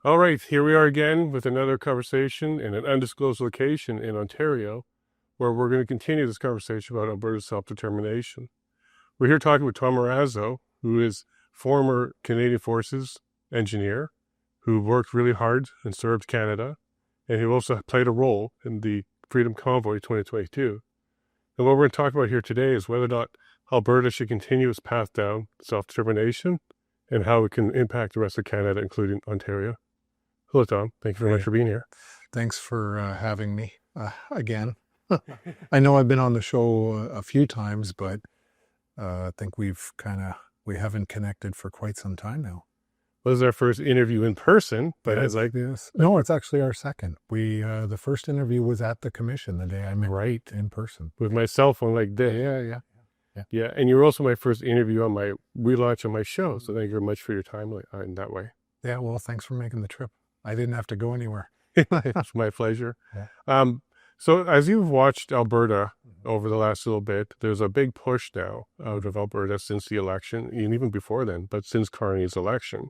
All right, here we are again with another conversation in an undisclosed location in Ontario, where we're going to continue this conversation about Alberta's self-determination. We're here talking with Tom Marazzo, who is former Canadian Forces engineer, who worked really hard and served Canada, and who also played a role in the Freedom Convoy 2022. And what we're going to talk about here today is whether or not Alberta should continue its path down self-determination and how it can impact the rest of Canada, including Ontario. Hello, Tom. Thank you very much for being here. Thanks for having me again. I know I've been on the show a few times, but I think we haven't connected for quite some time now. Well, this is our first interview in person, but yes, no, it's actually our second. The first interview was at the commission the day I met right in person with my cell phone like this. Yeah. And you were also my first interview on my relaunch on my show. So thank you very much for your time in that way. Yeah. Well, thanks for making the trip. I didn't have to go anywhere. It's my pleasure. Yeah. So as you've watched Alberta over the last little bit, there's a big push now out of Alberta since the election, and even before then, but since Carney's election,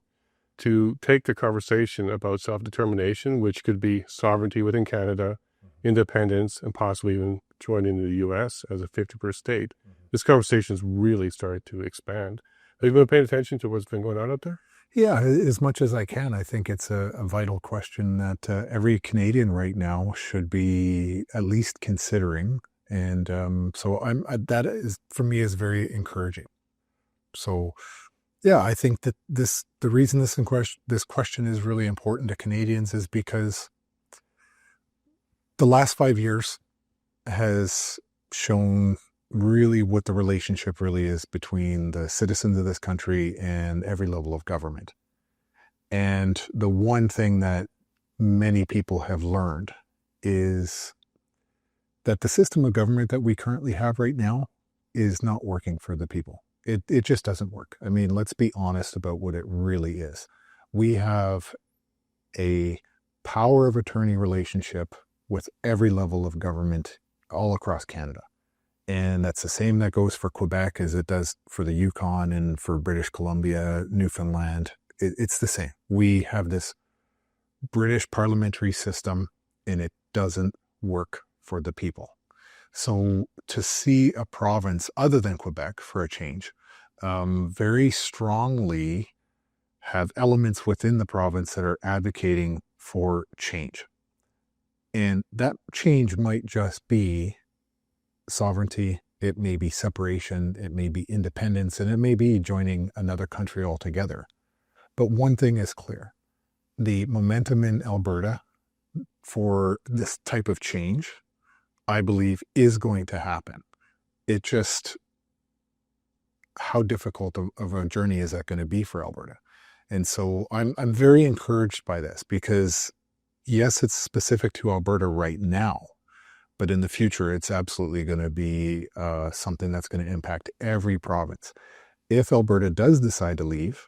to take the conversation about self-determination, which could be sovereignty within Canada, independence, and possibly even joining the U.S. as a 51st state. This conversation has really started to expand. Have you been paying attention to what's been going on out there? Yeah, as much as I can. I think it's a vital question that every Canadian right now should be at least considering. And that is, for me, is very encouraging. So, yeah, I think that the reason this question is really important to Canadians is because the last 5 years has shown really what the relationship really is between the citizens of this country and every level of government. And the one thing that many people have learned is that the system of government that we currently have right now is not working for the people. It just doesn't work. I mean, let's be honest about what it really is. We have a power of attorney relationship with every level of government all across Canada. And that's the same that goes for Quebec as it does for the Yukon and for British Columbia, Newfoundland. It's the same. We have this British parliamentary system and it doesn't work for the people. So to see a province other than Quebec, for a change, very strongly have elements within the province that are advocating for change. And that change might just be sovereignty, it may be separation, it may be independence, and it may be joining another country altogether. But one thing is clear. The momentum in Alberta for this type of change, I believe, is going to happen. It just, how difficult of a journey is that going to be for Alberta? And so I'm very encouraged by this because, yes, it's specific to Alberta right now, but in the future, it's absolutely going to be something that's going to impact every province. If Alberta does decide to leave,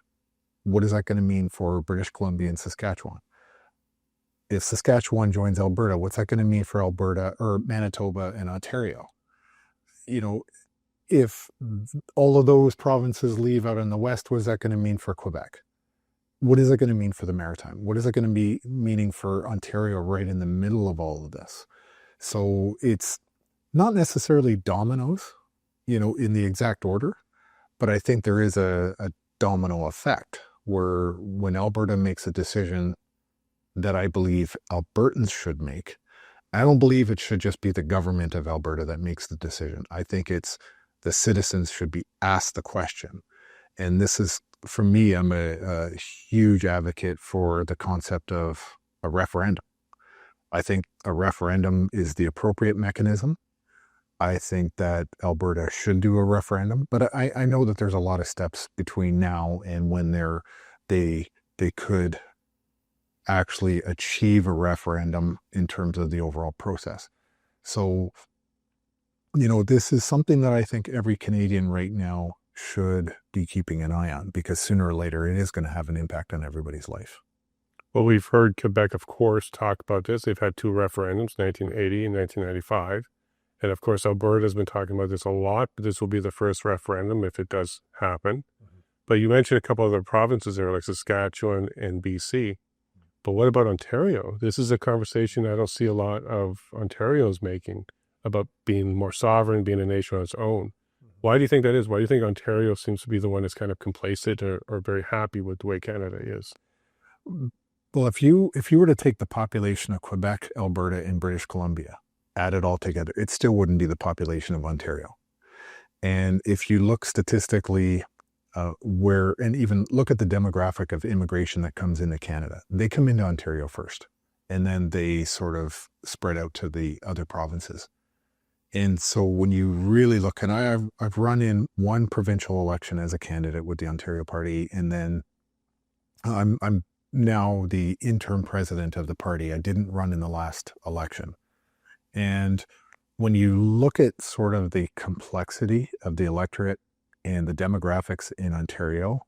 what is that going to mean for British Columbia and Saskatchewan? If Saskatchewan joins Alberta, what's that going to mean for Alberta or Manitoba and Ontario? You know, if all of those provinces leave out in the west, what is that going to mean for Quebec? What is it going to mean for the Maritime? What is it going to be meaning for Ontario right in the middle of all of this? So it's not necessarily dominoes, in the exact order, but I think there is a domino effect where when Alberta makes a decision that I believe Albertans should make, I don't believe it should just be the government of Alberta that makes the decision. I think it's the citizens should be asked the question. And this is, for me, I'm a huge advocate for the concept of a referendum. I think a referendum is the appropriate mechanism. I think that Alberta should do a referendum, but I know that there's a lot of steps between now and when they could actually achieve a referendum in terms of the overall process. So, this is something that I think every Canadian right now should be keeping an eye on, because sooner or later it is going to have an impact on everybody's life. Well, we've heard Quebec, of course, talk about this. They've had two referendums, 1980 and 1995. And of course, Alberta has been talking about this a lot, but this will be the first referendum if it does happen. But you mentioned a couple other provinces there, like Saskatchewan and BC. But what about Ontario? This is a conversation I don't see a lot of Ontarians making about being more sovereign, being a nation on its own. Why do you think that is? Why do you think Ontario seems to be the one that's kind of complacent or very happy with the way Canada is? Well, if you were to take the population of Quebec, Alberta, and British Columbia, add it all together, it still wouldn't be the population of Ontario. And if you look statistically and even look at the demographic of immigration that comes into Canada, they come into Ontario first, and then they sort of spread out to the other provinces. And so when you really look, and I've run in one provincial election as a candidate with the Ontario Party, and then I'm now the interim president of the party. I didn't run in the last election. And when you look at sort of the complexity of the electorate and the demographics in Ontario,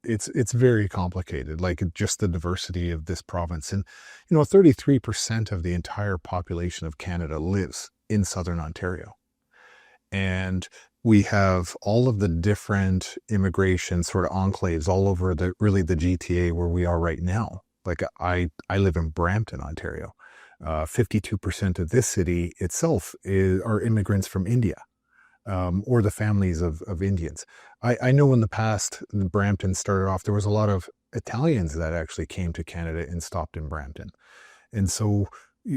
it's very complicated, like just the diversity of this province. And, 33% of the entire population of Canada lives in Southern Ontario. And we have all of the different immigration sort of enclaves all over the GTA where we are right now. Like I live in Brampton, Ontario. 52% of this city itself are immigrants from India, or the families of Indians. I know in the past, Brampton started off, there was a lot of Italians that actually came to Canada and stopped in Brampton. And so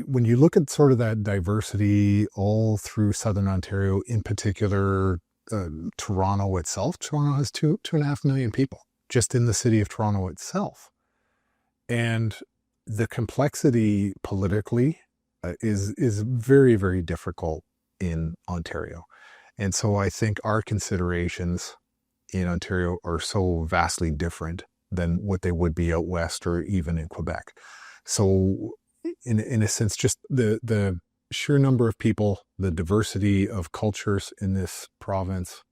when you look at sort of that diversity all through Southern Ontario, in particular, Toronto itself, Toronto has 2.5 million people just in the city of Toronto itself. And the complexity politically is very, very difficult in Ontario. And so I think our considerations in Ontario are so vastly different than what they would be out west or even in Quebec. So in a sense, just the sheer number of people, the diversity of cultures in this province,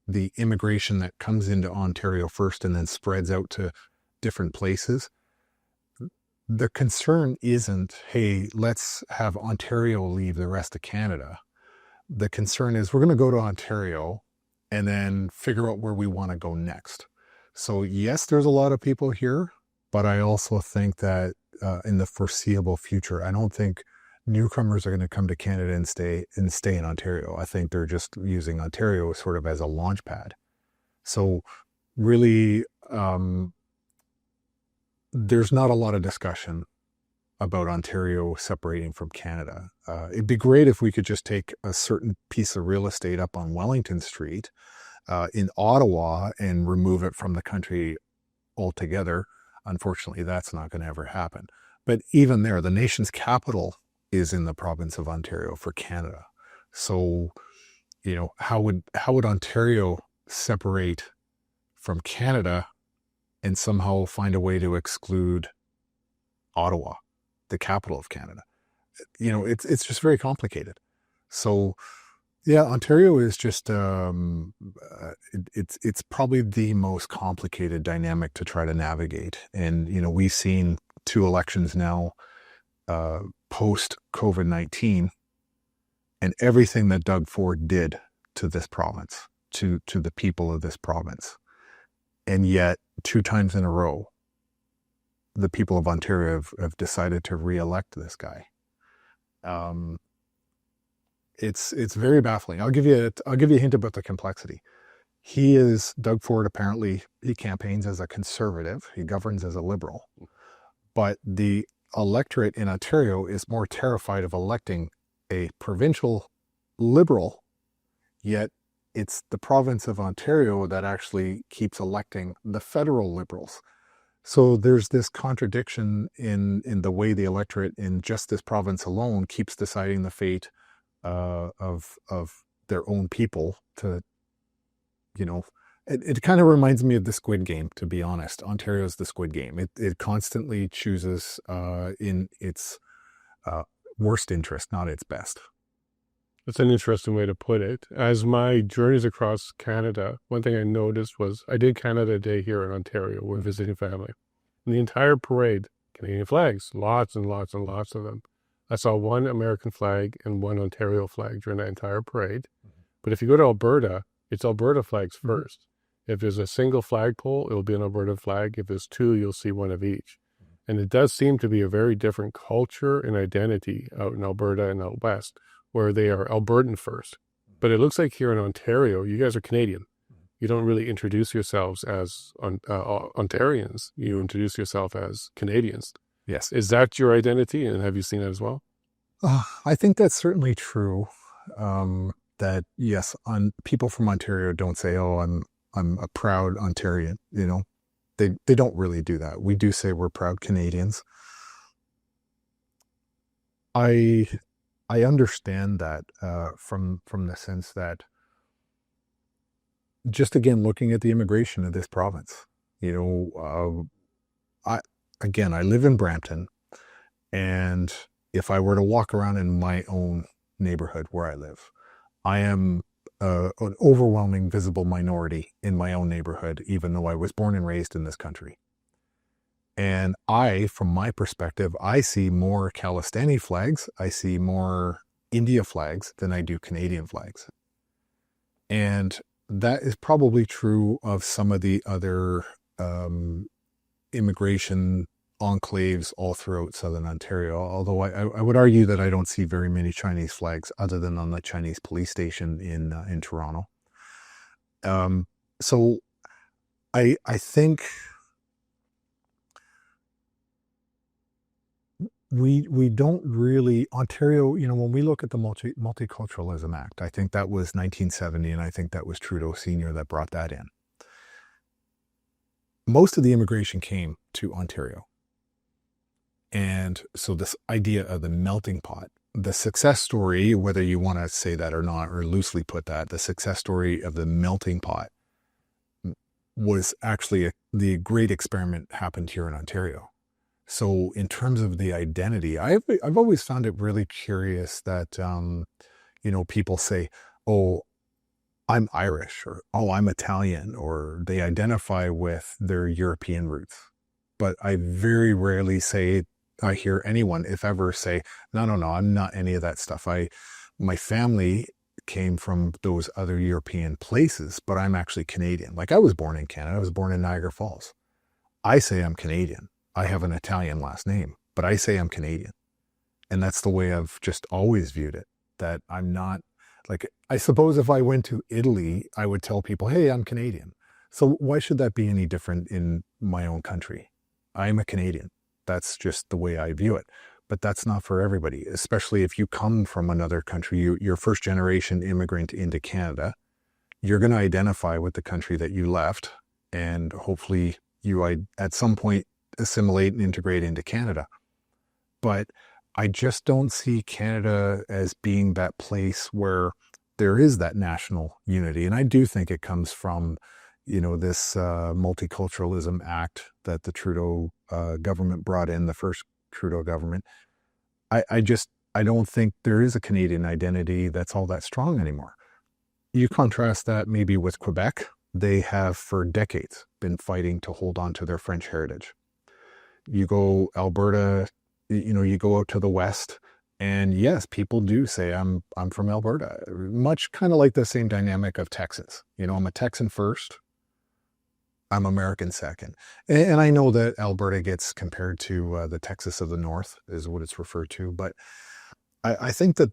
the immigration that comes into Ontario first and then spreads out to different places. The concern isn't, hey, let's have Ontario leave the rest of Canada. The concern is we're going to go to Ontario and then figure out where we want to go next. So yes, there's a lot of people here, but I also think that in the foreseeable future, I don't think newcomers are going to come to Canada and stay in Ontario. I think they're just using Ontario sort of as a launch pad. So really, there's not a lot of discussion about Ontario separating from Canada. It'd be great if we could just take a certain piece of real estate up on Wellington Street in Ottawa and remove it from the country altogether. Unfortunately, that's not going to ever happen. But even there, the nation's capital is in the province of Ontario for Canada. So, how would Ontario separate from Canada and somehow find a way to exclude Ottawa, the capital of Canada? It's just very complicated. So, yeah, Ontario is just it's probably the most complicated dynamic to try to navigate. And we've seen 2 elections now post COVID-19, and everything that Doug Ford did to this province, to the people of this province, and yet 2 times in a row, the people of Ontario have decided to re-elect this guy. It's very baffling. I'll give you a hint about the complexity. Doug Ford, apparently he campaigns as a conservative. He governs as a liberal. But the electorate in Ontario is more terrified of electing a provincial liberal, yet it's the province of Ontario that actually keeps electing the federal liberals. So there's this contradiction in the way the electorate in just this province alone keeps deciding the fate of their own people. It kind of reminds me of the Squid Game, to be honest. Ontario's the Squid Game. It constantly chooses in its worst interest, not its best. That's an interesting way to put it. As my journeys across Canada, one thing I noticed was I did Canada Day here in Ontario. We're visiting family. And the entire parade, Canadian flags, lots and lots and lots of them. I saw 1 American flag and 1 Ontario flag during that entire parade. But if you go to Alberta, it's Alberta flags first. If there's a single flagpole, it'll be an Alberta flag. If there's 2, you'll see 1 of each. And it does seem to be a very different culture and identity out in Alberta and out west, where they are Albertan first. But it looks like here in Ontario, you guys are Canadian. You don't really introduce yourselves as Ontarians. You introduce yourself as Canadians. Yes. Is that your identity? And have you seen that as well? I think that's certainly true. That yes, people from Ontario don't say, "Oh, I'm a proud Ontarian." You know, they don't really do that. We do say we're proud Canadians. I understand that from the sense that just again looking at the immigration of this province, you know, I live in Brampton, and if I were to walk around in my own neighborhood where I live, I am an overwhelming visible minority in my own neighborhood, even though I was born and raised in this country. And from my perspective, I see more Khalistani flags, I see more India flags than I do Canadian flags. And that is probably true of some of the other immigration enclaves all throughout southern Ontario, although I would argue that I don't see very many Chinese flags other than on the Chinese police station in Toronto. So I think we don't really, Ontario, you know, when we look at the Multiculturalism Act, I think that was 1970, and I think that was Trudeau Sr. that brought that in. Most of the immigration came to Ontario. And so this idea of the melting pot, the success story, whether you want to say that or not, or loosely put that, the success story of the melting pot was actually the great experiment happened here in Ontario. So in terms of the identity, I've always found it really curious that, you know, people say, oh, I'm Irish, or oh, I'm Italian, or they identify with their European roots. But I very rarely I hear anyone, if ever, say, no, I'm not any of that stuff. My family came from those other European places, but I'm actually Canadian. Like I was born in Canada. I was born in Niagara Falls. I say I'm Canadian. I have an Italian last name, but I say I'm Canadian. And that's the way I've just always viewed it, that I'm not, like, I suppose if I went to Italy, I would tell people, hey, I'm Canadian. So why should that be any different in my own country? I'm a Canadian. That's just the way I view it. But that's not for everybody, especially if you come from another country, you're first generation immigrant into Canada. You're going to identify with the country that you left, and hopefully you at some point assimilate and integrate into Canada. But I just don't see Canada as being that place where there is that national unity. And I do think it comes from, you know, this Multiculturalism Act that the Trudeau government brought in, the first Trudeau government. I don't think there is a Canadian identity that's all that strong anymore. You contrast that maybe with Quebec. They have for decades been fighting to hold on to their French heritage. You go Alberta, you know, you go out to the west, and yes, people do say I'm from Alberta. Much kind of like the same dynamic of Texas. You know, I'm a Texan first. I'm American second. And I know that Alberta gets compared to the Texas of the North, is what it's referred to. But I think that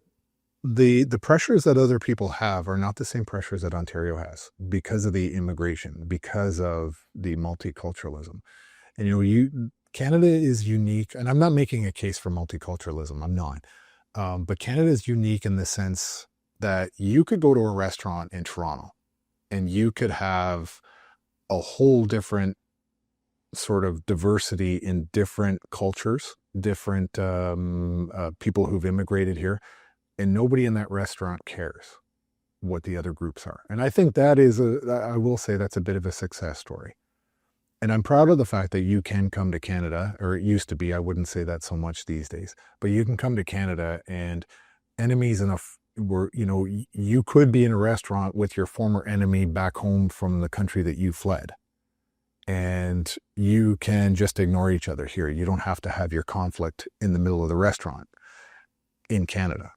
the pressures that other people have are not the same pressures that Ontario has because of the immigration, because of the multiculturalism. And, you know, Canada is unique, and I'm not making a case for multiculturalism. I'm not. But Canada is unique in the sense that you could go to a restaurant in Toronto and you could have a whole different sort of diversity in different cultures, different people who've immigrated here, and nobody in that restaurant cares what the other groups are. And I think that is I will say that's a bit of a success story. And I'm proud of the fact that you can come to Canada, or it used to be, I wouldn't say that so much these days, but you can come to Canada and enemies you know, you could be in a restaurant with your former enemy back home from the country that you fled. And you can just ignore each other here. You don't have to have your conflict in the middle of the restaurant in Canada.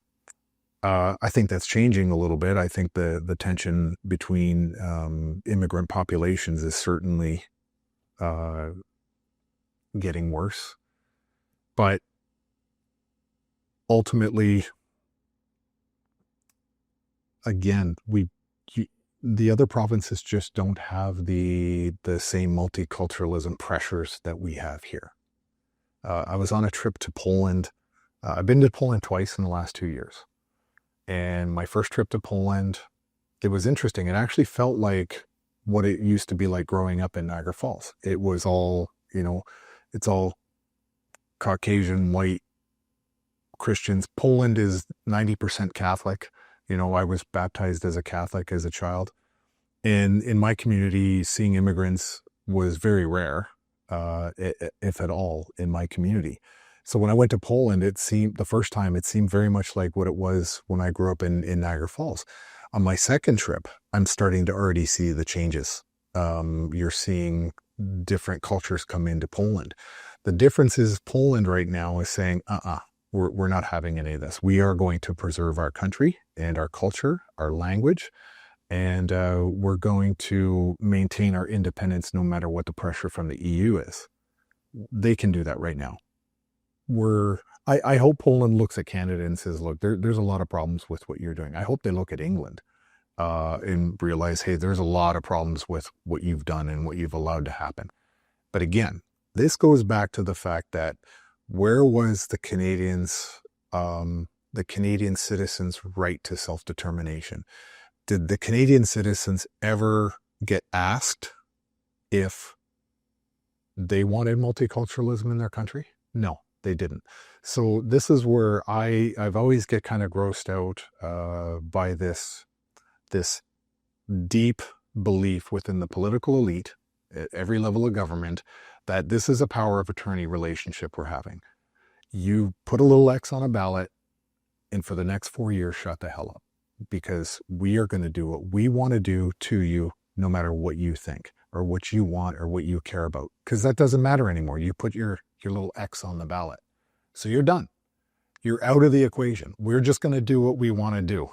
I think that's changing a little bit. I think the tension between immigrant populations is certainly getting worse. But ultimately, again, the other provinces just don't have the same multiculturalism pressures that we have here. I was on a trip to Poland. I've been to Poland twice in the last 2 years. And my first trip to Poland, it was interesting. It actually felt like what it used to be like growing up in Niagara Falls. It was all, it's all Caucasian, white Christians. Poland is 90% Catholic. I was baptized as a Catholic as a child. And in my community, seeing immigrants was very rare, if at all, in my community. So when I went to Poland, the first time, it seemed very much like what it was when I grew up in Niagara Falls. On my second trip, I'm starting to already see the changes. You're seeing different cultures come into Poland. The difference is Poland right now is saying, we're not having any of this. We are going to preserve our country and our culture, our language, and we're going to maintain our independence no matter what the pressure from the EU is. They can do that right now. I hope Poland looks at Canada and says, look, there's a lot of problems with what you're doing. I hope they look at England and realize, hey, there's a lot of problems with what you've done and what you've allowed to happen. But again, this goes back to the fact that where was the Canadian citizens' right to self-determination? Did the Canadian citizens ever get asked if they wanted multiculturalism in their country? No, they didn't. So this is where I've always get kind of grossed out by this deep belief within the political elite at every level of government that this is a power of attorney relationship we're having. You put a little X on a ballot, and for the next 4 years, shut the hell up, because we are going to do what we want to do to you, no matter what you think or what you want or what you care about, because that doesn't matter anymore. You put your little X on the ballot. So you're done. You're out of the equation. We're just going to do what we want to do.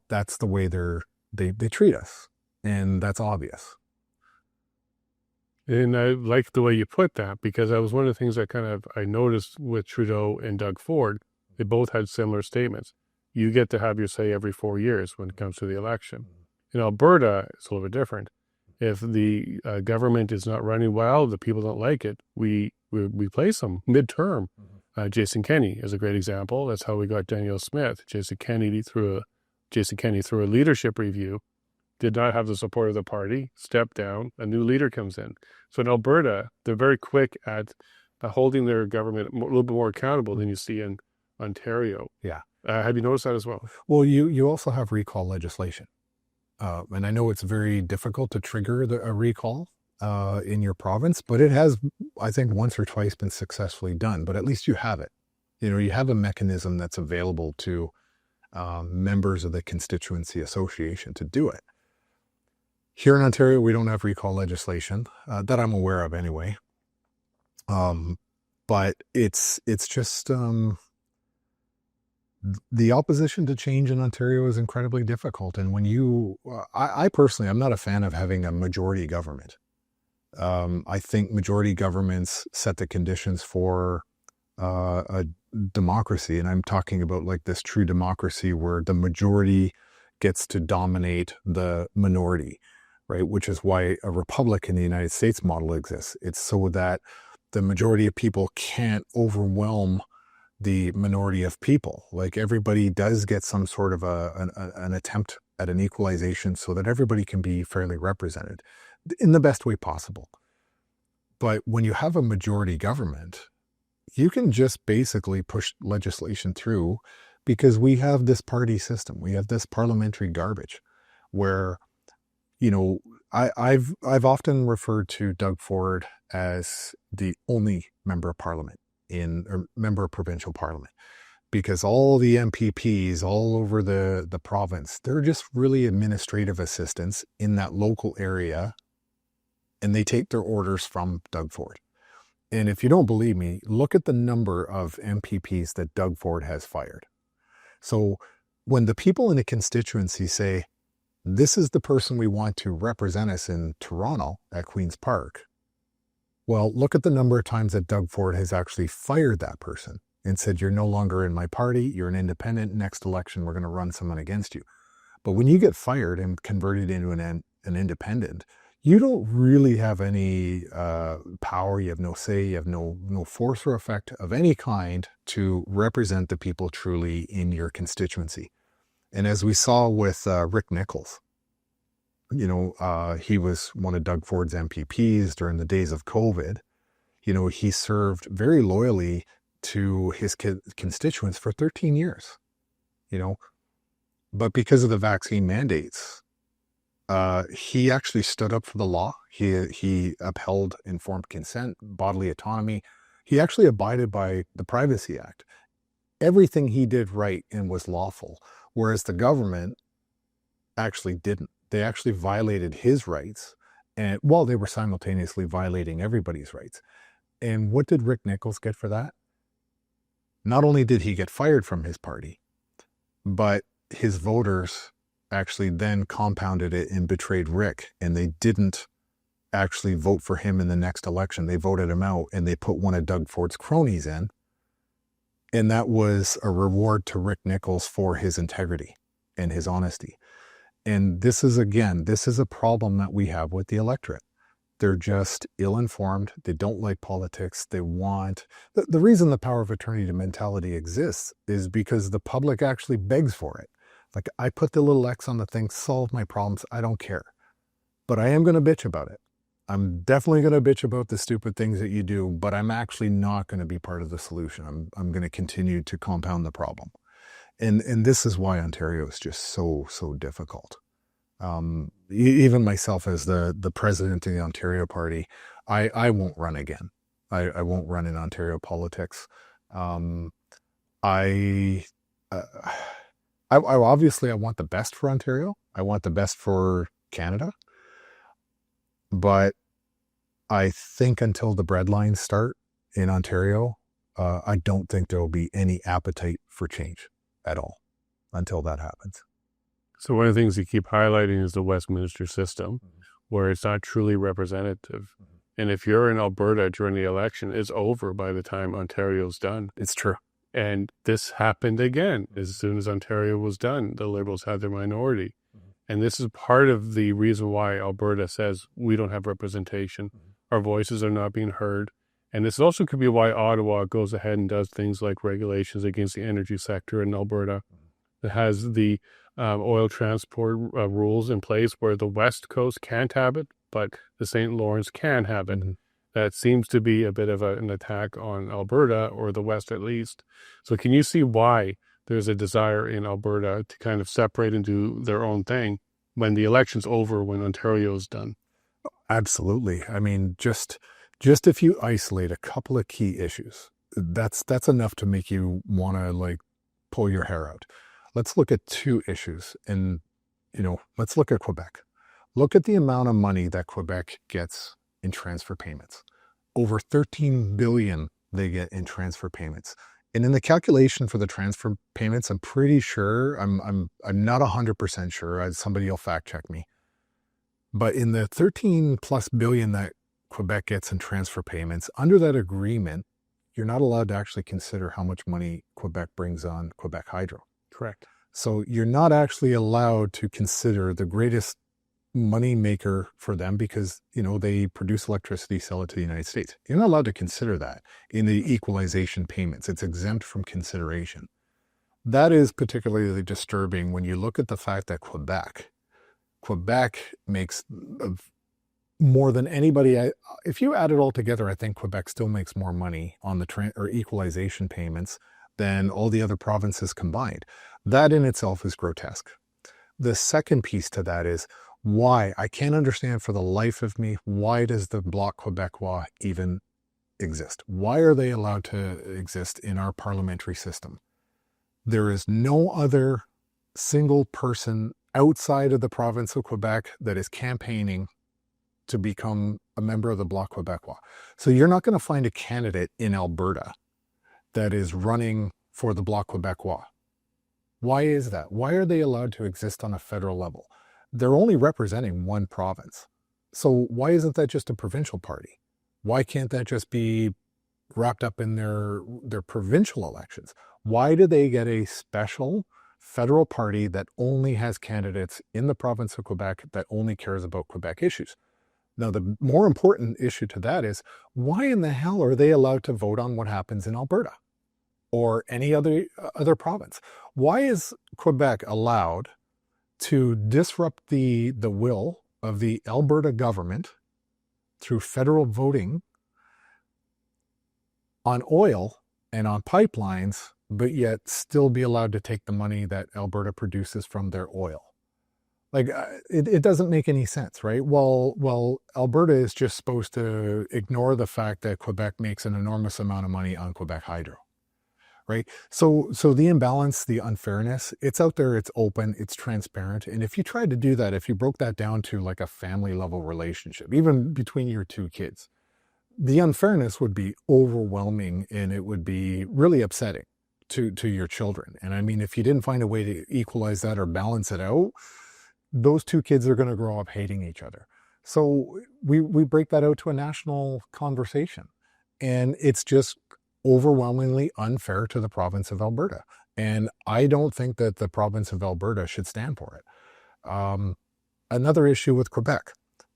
That's the way they treat us. And that's obvious. And I like the way you put that, because that was one of the things I noticed with Trudeau and Doug Ford. They both had similar statements. You get to have your say every 4 years when it comes to the election. In Alberta, it's a little bit different. If the government is not running well, the people don't like it, we replace them midterm. Jason Kenney is a great example. That's how we got Danielle Smith. Jason Kenney, through a leadership review, did not have the support of the party, stepped down, a new leader comes in. So in Alberta, they're very quick at holding their government a little bit more accountable than you see in Ontario. Yeah. Have you noticed that as well? Well, you also have recall legislation. And I know it's very difficult to trigger a recall in your province, but it has, I think, once or twice been successfully done. But at least you have it. You have a mechanism that's available to members of the constituency association to do it. Here in Ontario, we don't have recall legislation that I'm aware of anyway. But it's just the opposition to change in Ontario is incredibly difficult. And when I personally, I'm not a fan of having a majority government. I think majority governments set the conditions for a democracy. And I'm talking about like this true democracy where the majority gets to dominate the minority, right? Which is why a republic in the United States model exists. It's so that the majority of people can't overwhelm the minority of people. Like everybody does get some sort of an attempt at an equalization so that everybody can be fairly represented in the best way possible. But when you have a majority government, you can just basically push legislation through because we have this party system. We have this parliamentary garbage where, I've often referred to Doug Ford as the only member of parliament or member of provincial parliament, because all the MPPs all over the province, they're just really administrative assistants in that local area, and they take their orders from Doug Ford. And if you don't believe me, look at the number of MPPs that Doug Ford has fired. So when the people in a constituency say, this is the person we want to represent us in Toronto at Queen's Park, Well, look at the number of times that Doug Ford has actually fired that person and said, you're no longer in my party, you're an independent, next election we're going to run someone against you. But when you get fired and converted into an independent, you don't really have any power, you have no say, you have no force or effect of any kind to represent the people truly in your constituency. And as we saw with Rick Nichols, he was one of Doug Ford's MPPs during the days of COVID. He served very loyally to his constituents for 13 years, but because of the vaccine mandates, he actually stood up for the law. He upheld informed consent, bodily autonomy. He actually abided by the Privacy Act. Everything he did right and was lawful, whereas the government actually didn't. They actually violated his rights, and while they were simultaneously violating everybody's rights. And what did Rick Nichols get for that? Not only did he get fired from his party, but his voters actually then compounded it and betrayed Rick, and they didn't actually vote for him in the next election. They voted him out, and they put one of Doug Ford's cronies in, and that was a reward to Rick Nichols for his integrity and his honesty. And this is a problem that we have with the electorate. They're just ill-informed. They don't like politics. They want... The reason the power of attorney to mentality exists is because the public actually begs for it. Like, I put the little X on the thing, solve my problems, I don't care. But I am going to bitch about it. I'm definitely going to bitch about the stupid things that you do, but I'm actually not going to be part of the solution. I'm going to continue to compound the problem. And this is why Ontario is just so difficult. Even myself as the president of the Ontario Party, I won't run again. I won't run in Ontario politics. I obviously I want the best for Ontario. I want the best for Canada. But I think until the breadlines start in Ontario, I don't think there will be any appetite for change at all until that happens. So one of the things you keep highlighting is the Westminster system, where it's not truly representative. And if you're in Alberta during the election, it's over by the time Ontario's done. It's true. And this happened again. As soon as Ontario was done, the Liberals had their minority. And this is part of the reason why Alberta says we don't have representation. Our voices are not being heard. And this also could be why Ottawa goes ahead and does things like regulations against the energy sector in Alberta. It has the oil transport rules in place where the West Coast can't have it, but the St. Lawrence can have it. That seems to be a bit of an attack on Alberta, or the West at least. So can you see why there's a desire in Alberta to kind of separate and do their own thing when the election's over, when Ontario's done? Absolutely. I mean, just if you isolate a couple of key issues, that's enough to make you want to pull your hair out. Let's look at two issues, and let's look at Quebec. Look at the amount of money that Quebec gets in transfer payments. Over 13 billion they get in transfer payments. And in the calculation for the transfer payments, I'm pretty sure, I'm not 100% sure, somebody will fact check me. But in the 13 plus billion that Quebec gets in transfer payments, under that agreement, you're not allowed to actually consider how much money Quebec brings on Quebec Hydro. Correct. So you're not actually allowed to consider the greatest money maker for them, because they produce electricity, sell it to the United States. You're not allowed to consider that in the equalization payments. It's exempt from consideration. That is particularly disturbing when you look at the fact that Quebec makes more than anybody. If you add it all together, I think Quebec still makes more money on the equalization payments than all the other provinces combined. That in itself is grotesque. The second piece to that is why. I can't understand for the life of me, why does the Bloc Québécois even exist? Why are they allowed to exist in our parliamentary system? There is no other single person outside of the province of Quebec that is campaigning to become a member of the Bloc Québécois. So you're not going to find a candidate in Alberta that is running for the Bloc Québécois. Why is that? Why are they allowed to exist on a federal level? They're only representing one province. So why isn't that just a provincial party? Why can't that just be wrapped up in their provincial elections? Why do they get a special federal party that only has candidates in the province of Quebec that only cares about Quebec issues? Now, the more important issue to that is, why in the hell are they allowed to vote on what happens in Alberta or any other province? Why is Quebec allowed to disrupt the will of the Alberta government through federal voting on oil and on pipelines, but yet still be allowed to take the money that Alberta produces from their oil? Like, it doesn't make any sense, right? Well, Alberta is just supposed to ignore the fact that Quebec makes an enormous amount of money on Quebec Hydro, right? So the imbalance, the unfairness, it's out there, it's open, it's transparent. And if you tried to do that, if you broke that down to like a family level relationship, even between your two kids, the unfairness would be overwhelming and it would be really upsetting to your children. And I mean, if you didn't find a way to equalize that or balance it out, those two kids are going to grow up hating each other. So we break that out to a national conversation, and it's just overwhelmingly unfair to the province of Alberta. And I don't think that the province of Alberta should stand for it. Another issue with Quebec.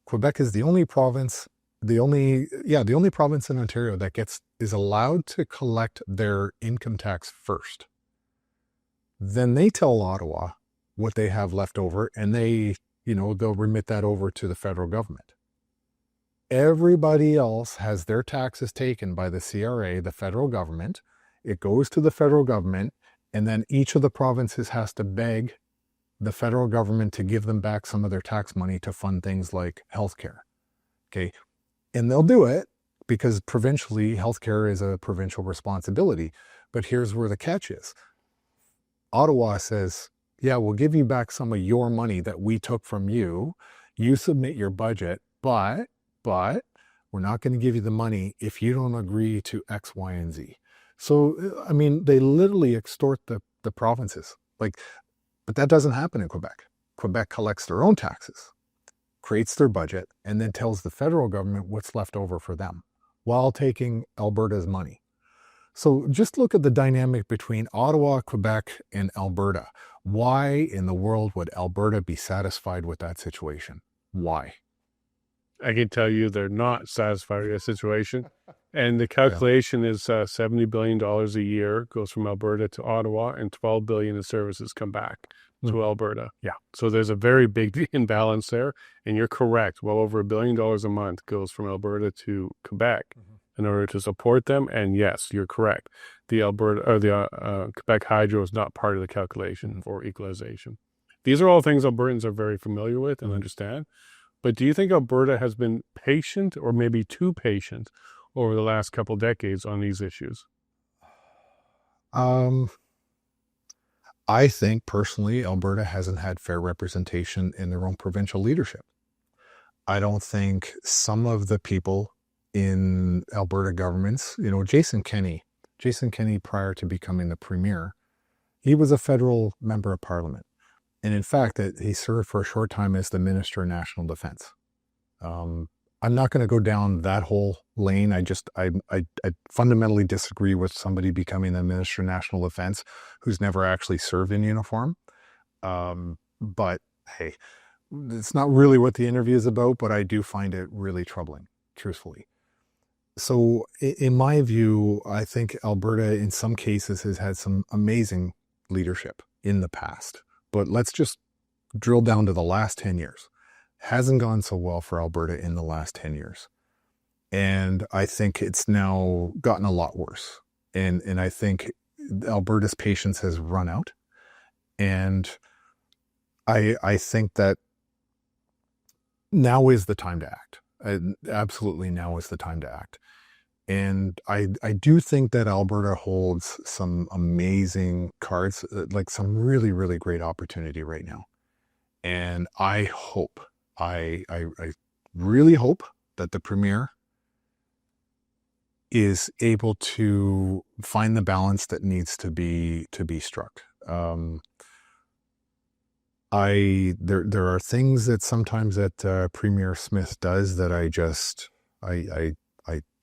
Quebec is the only province, the only province in Ontario that is allowed to collect their income tax first. Then they tell Ottawa what they have left over, and they'll remit that over to the federal government. Everybody else has their taxes taken by the CRA, the federal government. It goes to the federal government, and then each of the provinces has to beg the federal government to give them back some of their tax money to fund things like healthcare. Okay. And they'll do it because provincially, healthcare is a provincial responsibility. But here's where the catch is. Ottawa says, yeah, we'll give you back some of your money that we took from you. You submit your budget, but we're not going to give you the money if you don't agree to X, Y, and Z. So, I mean, they literally extort the provinces. But that doesn't happen in Quebec. Quebec collects their own taxes, creates their budget, and then tells the federal government what's left over for them while taking Alberta's money. So just look at the dynamic between Ottawa, Quebec, and Alberta. Why in the world would Alberta be satisfied with that situation? Why? I can tell you they're not satisfied with that situation. And the calculation is $70 billion a year goes from Alberta to Ottawa, and $12 billion in services come back to Alberta. Yeah. So there's a very big imbalance there. And you're correct. Well over $1 billion a month goes from Alberta to Quebec in order to support them. And yes, you're correct. The Quebec Hydro is not part of the calculation for equalization. These are all things Albertans are very familiar with and understand. But do you think Alberta has been patient, or maybe too patient, over the last couple decades on these issues? I think personally, Alberta hasn't had fair representation in their own provincial leadership. I don't think some of the people in Alberta governments, Jason Kenney, prior to becoming the premier, he was a federal member of parliament. And in fact, he served for a short time as the Minister of National Defense. I'm not going to go down that whole lane. I fundamentally disagree with somebody becoming the Minister of National Defense who's never actually served in uniform. But hey, it's not really what the interview is about, but I do find it really troubling, truthfully. So in my view, I think Alberta in some cases has had some amazing leadership in the past. But let's just drill down to the last 10 years. Hasn't gone so well for Alberta in the last 10 years. And I think it's now gotten a lot worse. And I think Alberta's patience has run out. And I think that now is the time to act. Absolutely now is the time to act. And I do think that Alberta holds some amazing cards, like some really, really great opportunity right now. And I hope, I really hope that the Premier is able to find the balance that needs to be struck. There are things that sometimes that Premier Smith does that I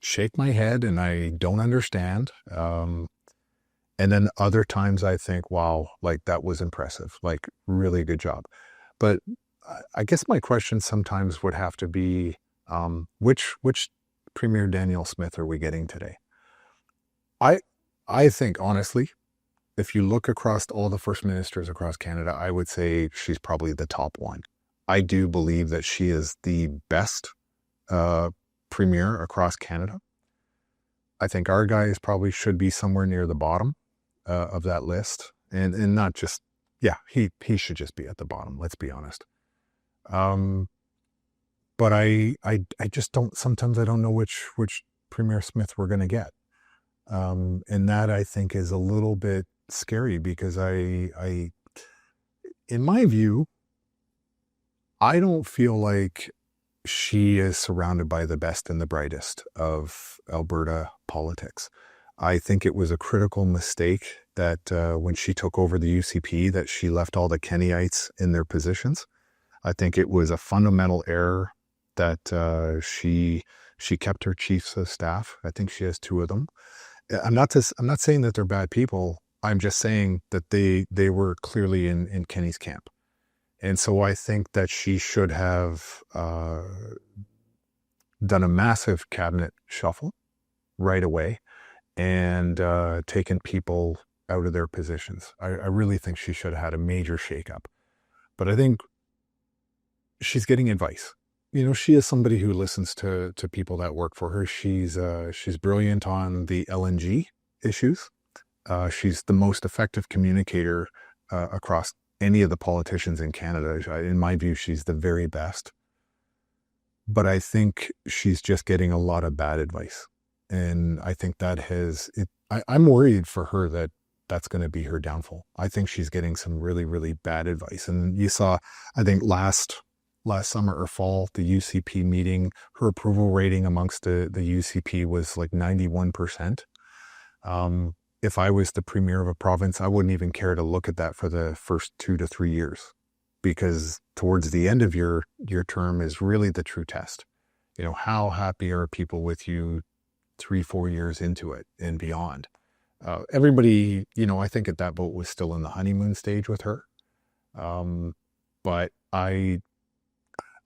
shake my head and I don't understand. And then other times I think, wow, like that was impressive, like really good job. But I guess my question sometimes would have to be, which Premier Danielle Smith are we getting today? I think honestly, if you look across all the first ministers across Canada, I would say she's probably the top one. I do believe that she is the best premier across Canada. I think our guys probably should be somewhere near the bottom of that list, and not just, yeah, he should just be at the bottom. Let's be honest. But I just don't. Sometimes I don't know which Premier Smith we're going to get, and that I think is a little bit scary because I, in my view, I don't feel like she is surrounded by the best and the brightest of Alberta politics. I think it was a critical mistake that when she took over the UCP, that she left all the Kennyites in their positions. I think it was a fundamental error that she kept her chiefs of staff. I think she has 2 of them. I'm not saying that they're bad people. I'm just saying that they were clearly in Kenny's camp. And so I think that she should have done a massive cabinet shuffle right away and taken people out of their positions. I really think she should have had a major shakeup. But I think she's getting advice. You know, she is somebody who listens to people that work for her. She's brilliant on the LNG issues. She's the most effective communicator across any of the politicians in Canada. In my view, she's the very best. But I think she's just getting a lot of bad advice. And I think that I'm worried for her that that's going to be her downfall. I think she's getting some really, really bad advice. And you saw, I think last summer or fall, the UCP meeting, her approval rating amongst the UCP was like 91%. If I was the premier of a province, I wouldn't even care to look at that for the first 2 to 3 years, because towards the end of your term is really the true test. You know, how happy are people with you 3-4 years into it and beyond? Everybody, you know, I think at that boat was still in the honeymoon stage with her. But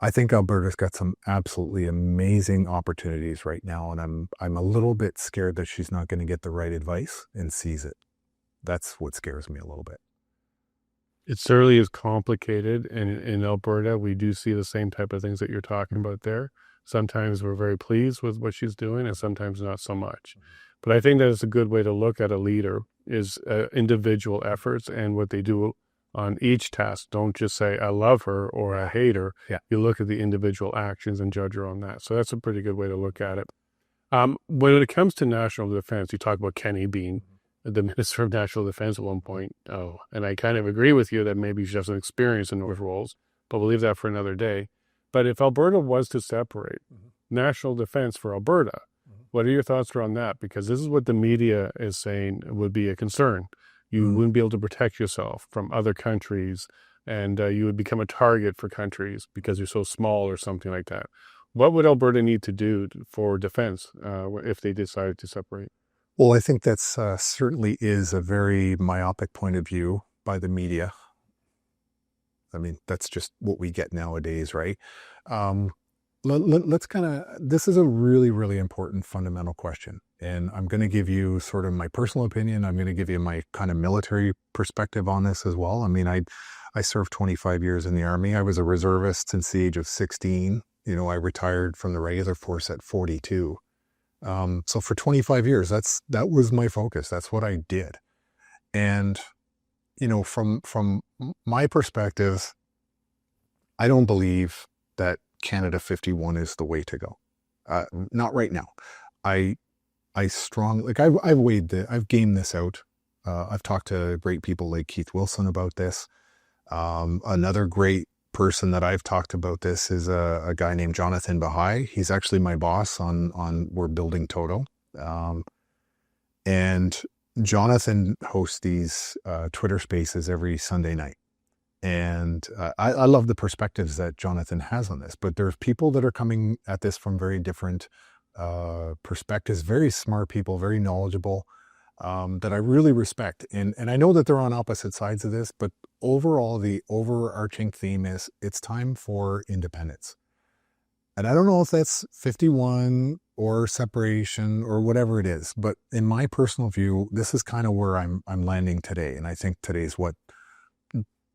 I think Alberta's got some absolutely amazing opportunities right now, and I'm a little bit scared that she's not going to get the right advice and seize it. That's what scares me a little bit. It certainly is complicated, and in Alberta, we do see the same type of things that you're talking about there. Sometimes we're very pleased with what she's doing, and sometimes not so much. But I think that is a good way to look at a leader is individual efforts and what they do on each task. Don't just say, I love her or I hate her. Yeah. You look at the individual actions and judge her on that. So that's a pretty good way to look at it. When it comes to national defense, you talk about Kenny being the Minister of National Defense at one point. Oh, and I kind of agree with you that maybe she doesn't experience in those roles, but we'll leave that for another day. But if Alberta was to separate national defense for Alberta, what are your thoughts around that? Because this is what the media is saying would be a concern. You wouldn't be able to protect yourself from other countries, and you would become a target for countries because you're so small or something like that. What would Alberta need to do for defense if they decided to separate? Well, I think that's certainly is a very myopic point of view by the media. I mean, that's just what we get nowadays, right? Let's kind of, this is a really, really important fundamental question. And I'm going to give you sort of my personal opinion. I'm going to give you my kind of military perspective on this as well. I mean, I served 25 years in the Army. I was a reservist since the age of 16. You know, I retired from the regular force at 42. So for 25 years, that was my focus. That's what I did. And, you know, from my perspective, I don't believe that Canada 51 is the way to go. Not right now. I strongly, like I've gamed this out. I've talked to great people like Keith Wilson about this. Another great person that I've talked about this is a guy named Jonathan Bahai. He's actually my boss on We're Building Toto. And Jonathan hosts these Twitter spaces every Sunday night. And I love the perspectives that Jonathan has on this, but there's people that are coming at this from very different perspectives, very smart people, very knowledgeable, that I really respect. And I know that they're on opposite sides of this, but overall, the overarching theme is it's time for independence. And I don't know if that's 51 or separation or whatever it is, but in my personal view, this is kind of where I'm landing today. And I think today's what,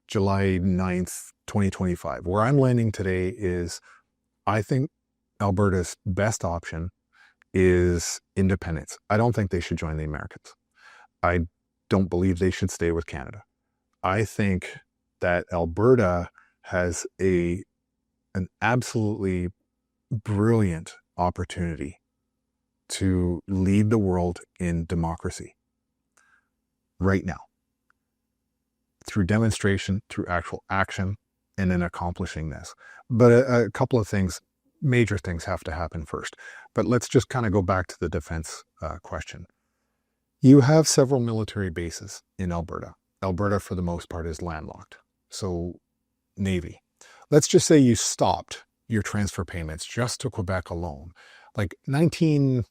July 9th, 2025. Where I'm landing today is I think Alberta's best option is independence. I don't think they should join the Americans. I don't believe they should stay with Canada. I think that Alberta has an absolutely brilliant opportunity to lead the world in democracy right now, through demonstration, through actual action, and in accomplishing this. But a couple of things, major things have to happen first. But let's just kind of go back to the defense question. You have several military bases in Alberta. Alberta, for the most part, is landlocked. So, Navy. Let's just say you stopped your transfer payments just to Quebec alone. Like 2000,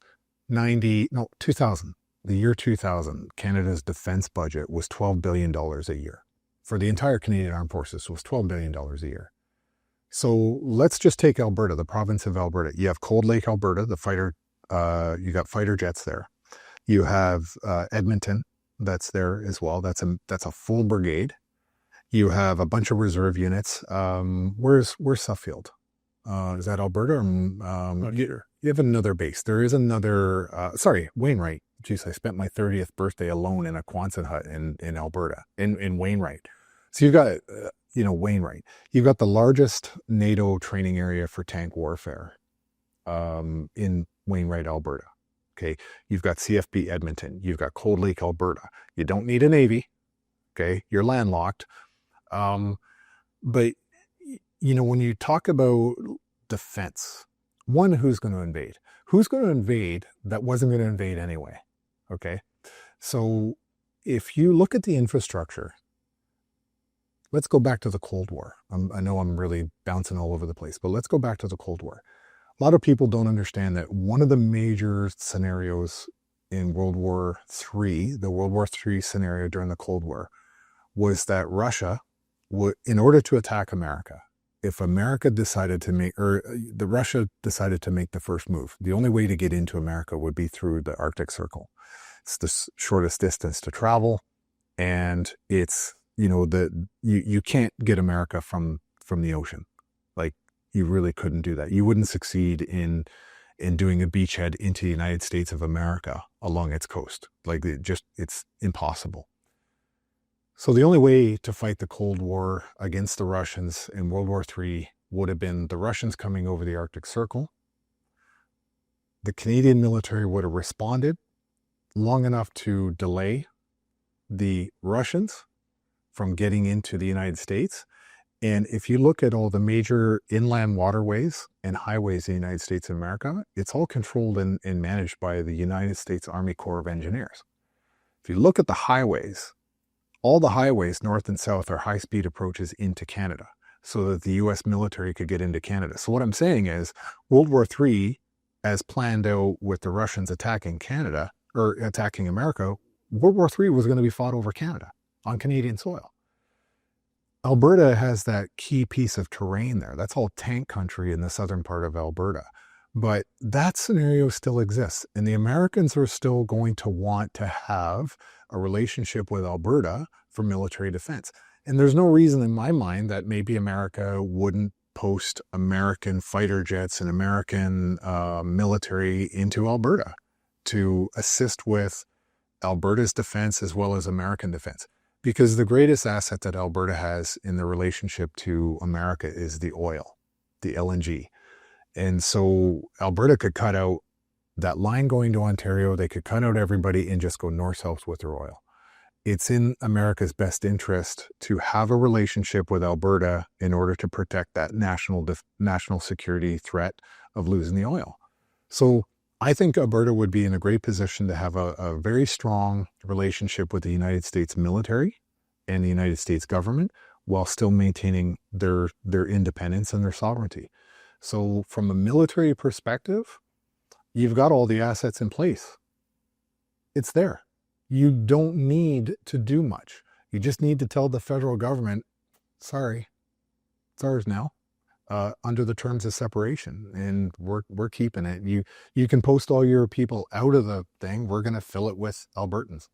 the year 2000, Canada's defense budget was $12 billion a year. For the entire Canadian Armed Forces, it was $12 billion a year. So let's just take Alberta, the province of Alberta. You have Cold Lake, Alberta, the fighter, you got fighter jets there. You have Edmonton, that's there as well. That's a full brigade. You have a bunch of reserve units. Where's Suffield? Is that Alberta? You have another base. There is another, Wainwright. Jeez, I spent my 30th birthday alone in a Quonset hut in Alberta, in Wainwright. So you've got, Wainwright. You've got the largest NATO training area for tank warfare in Wainwright, Alberta. Okay, you've got CFB Edmonton. You've got Cold Lake, Alberta. You don't need a Navy. Okay, you're landlocked. But, when you talk about defense, one, who's going to invade? Who's going to invade that wasn't going to invade anyway? Okay, so if you look at the infrastructure, let's go back to the Cold War. I know I'm really bouncing all over the place, but let's go back to the Cold War. A lot of people don't understand that one of the major scenarios in World War III, the World War III scenario during the Cold War, was that Russia would, in order to attack America, if America decided to make, or the Russia decided to make the first move, the only way to get into America would be through the Arctic Circle. It's the shortest distance to travel, and it's, you can't get America from the ocean. Like, you really couldn't do that. You wouldn't succeed in doing a beachhead into the United States of America along its coast. Like, it's impossible. So the only way to fight the Cold War against the Russians in World War III would have been the Russians coming over the Arctic Circle. The Canadian military would have responded long enough to delay the Russians from getting into the United States. And if you look at all the major inland waterways and highways in the United States of America, it's all controlled and managed by the United States Army Corps of Engineers. If you look at the highways, all the highways north and south are high-speed approaches into Canada so that the U.S. military could get into Canada. So what I'm saying is World War III, as planned out with the Russians attacking Canada, or attacking America, World War III was going to be fought over Canada on Canadian soil. Alberta has that key piece of terrain there. That's all tank country in the southern part of Alberta. But that scenario still exists. And the Americans are still going to want to have a relationship with Alberta for military defense. And there's no reason in my mind that maybe America wouldn't post American fighter jets and American military into Alberta to assist with Alberta's defense as well as American defense. Because the greatest asset that Alberta has in the relationship to America is the oil, the LNG. And so Alberta could cut out that line going to Ontario. They could cut out everybody and just go north-south with their oil. It's in America's best interest to have a relationship with Alberta in order to protect that national security threat of losing the oil. So I think Alberta would be in a great position to have a very strong relationship with the United States military and the United States government while still maintaining their independence and their sovereignty. So from a military perspective, You've got all the assets in place. It's there. You don't need to do much. You just need to tell the federal government, sorry, it's ours now, under the terms of separation, and we're keeping it. You can post all your people out of the thing. We're going to fill it with Albertans.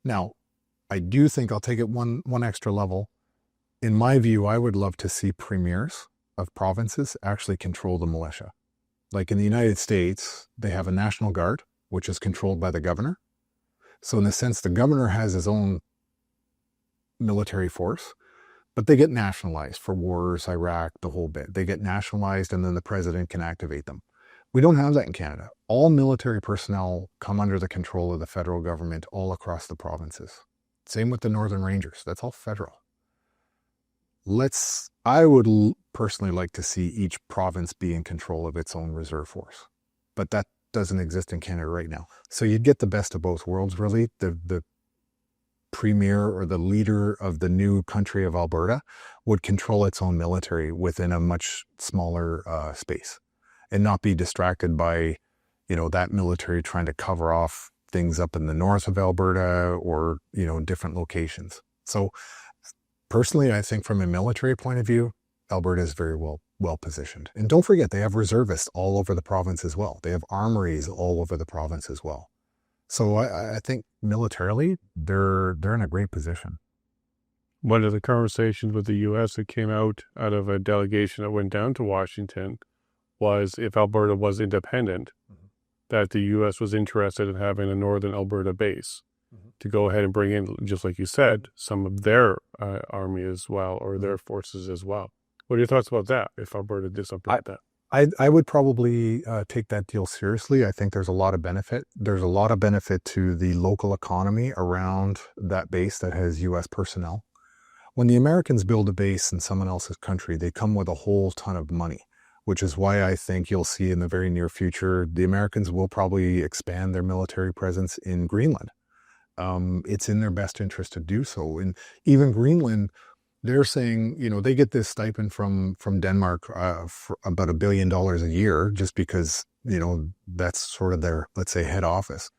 Now, I do think I'll take it one extra level. In my view, I would love to see premiers of provinces actually control the militia. Like in the United States, they have a National Guard, which is controlled by the governor. So in a sense, the governor has his own military force, but they get nationalized for wars, Iraq, the whole bit. They get nationalized and then the president can activate them. We don't have that in Canada. All military personnel come under the control of the federal government all across the provinces. Same with the Northern Rangers. That's all federal. I would personally like to see each province be in control of its own reserve force, but that doesn't exist in Canada right now. So you'd get the best of both worlds, really. The premier or the leader of the new country of Alberta would control its own military within a much smaller space and not be distracted by, that military trying to cover off things up in the north of Alberta or, different locations. So personally, I think from a military point of view, Alberta is very well positioned. And don't forget, they have reservists all over the province as well. They have armories all over the province as well. So I think militarily, they're in a great position. One of the conversations with the U.S. that came out of a delegation that went down to Washington was if Alberta was independent, that the U.S. was interested in having a Northern Alberta base to go ahead and bring in, just like you said, some of their army as well, or their forces as well. What are your thoughts about that, if Alberta did something like that? I would probably take that deal seriously. I think there's a lot of benefit. There's a lot of benefit to the local economy around that base that has U.S. personnel. When the Americans build a base in someone else's country, they come with a whole ton of money, which is why I think you'll see in the very near future, the Americans will probably expand their military presence in Greenland. It's in their best interest to do so. And even Greenland, they're saying, they get this stipend from Denmark for about $1 billion a year, just because, that's sort of their, let's say, head office.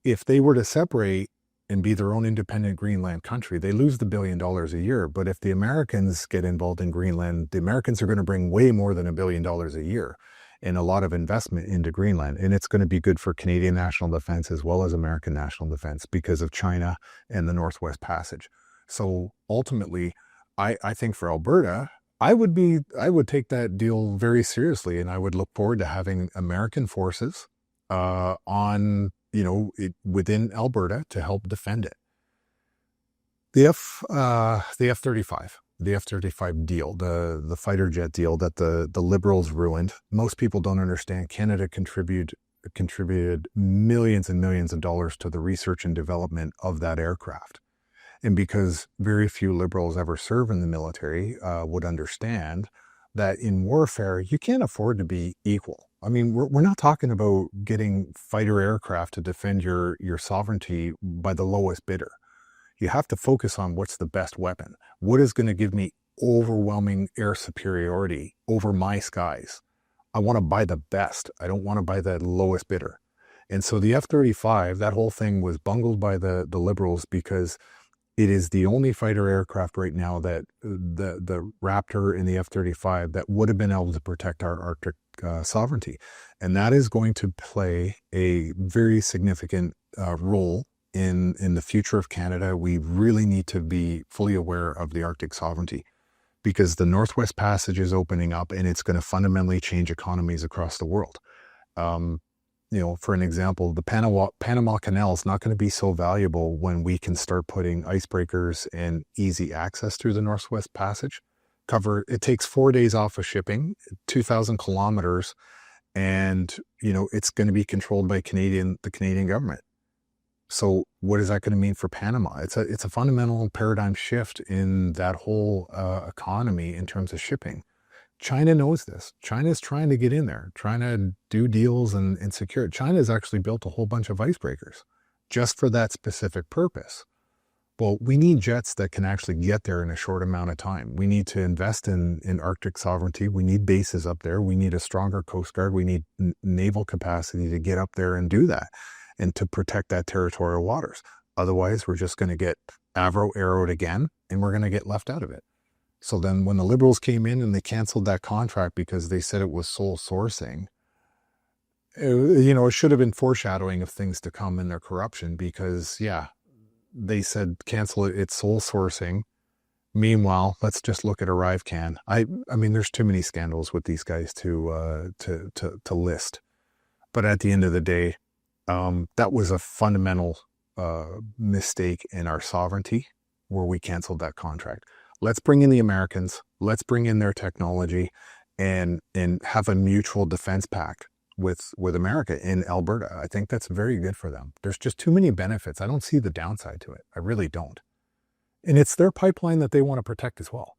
If they were to separate and be their own independent Greenland country, they lose the $1 billion a year. But if the Americans get involved in Greenland, the Americans are going to bring way more than $1 billion a year and a lot of investment into Greenland. And it's going to be good for Canadian national defense as well as American national defense because of China and the Northwest Passage. So ultimately, I think for Alberta, I would take that deal very seriously, and I would look forward to having American forces within Alberta to help defend it. The F-35 deal, the fighter jet deal that the Liberals ruined. Most people don't understand. Canada contributed millions and millions of dollars to the research and development of that aircraft. And because very few Liberals ever serve in the military, would understand that in warfare, you can't afford to be equal. I mean, we're not talking about getting fighter aircraft to defend your sovereignty by the lowest bidder. You have to focus on what's the best weapon. What is going to give me overwhelming air superiority over my skies? I want to buy the best. I don't want to buy the lowest bidder. And so the F-35, that whole thing was bungled by the Liberals because it is the only fighter aircraft right now that the Raptor and the F-35 that would have been able to protect our Arctic sovereignty. And that is going to play a very significant role in the future of Canada. We really need to be fully aware of the Arctic sovereignty because the Northwest Passage is opening up and it's going to fundamentally change economies across the world. For an example, the Panama Canal is not going to be so valuable when we can start putting icebreakers and easy access through the Northwest Passage. It takes 4 days off of shipping, 2,000 kilometers, and it's going to be controlled by the Canadian government. So what is that going to mean for Panama? It's a fundamental paradigm shift in that whole economy in terms of shipping. China knows this. China is trying to get in there, trying to do deals and secure it. China has actually built a whole bunch of icebreakers just for that specific purpose. Well, we need jets that can actually get there in a short amount of time. We need to invest in Arctic sovereignty. We need bases up there. We need a stronger Coast Guard. We need naval capacity to get up there and do that and to protect that territorial waters. Otherwise, we're just going to get arrowed again, and we're going to get left out of it. So then when the Liberals came in and they canceled that contract because they said it was sole sourcing, it should have been foreshadowing of things to come in their corruption because, they said cancel it, it's sole sourcing. Meanwhile, let's just look at ArriveCan. I mean, there's too many scandals with these guys to list. But at the end of the day, that was a fundamental mistake in our sovereignty where we canceled that contract. Let's bring in the Americans. Let's bring in their technology and have a mutual defense pact with America in Alberta. I think that's very good for them. There's just too many benefits. I don't see the downside to it. I really don't. And it's their pipeline that they want to protect as well.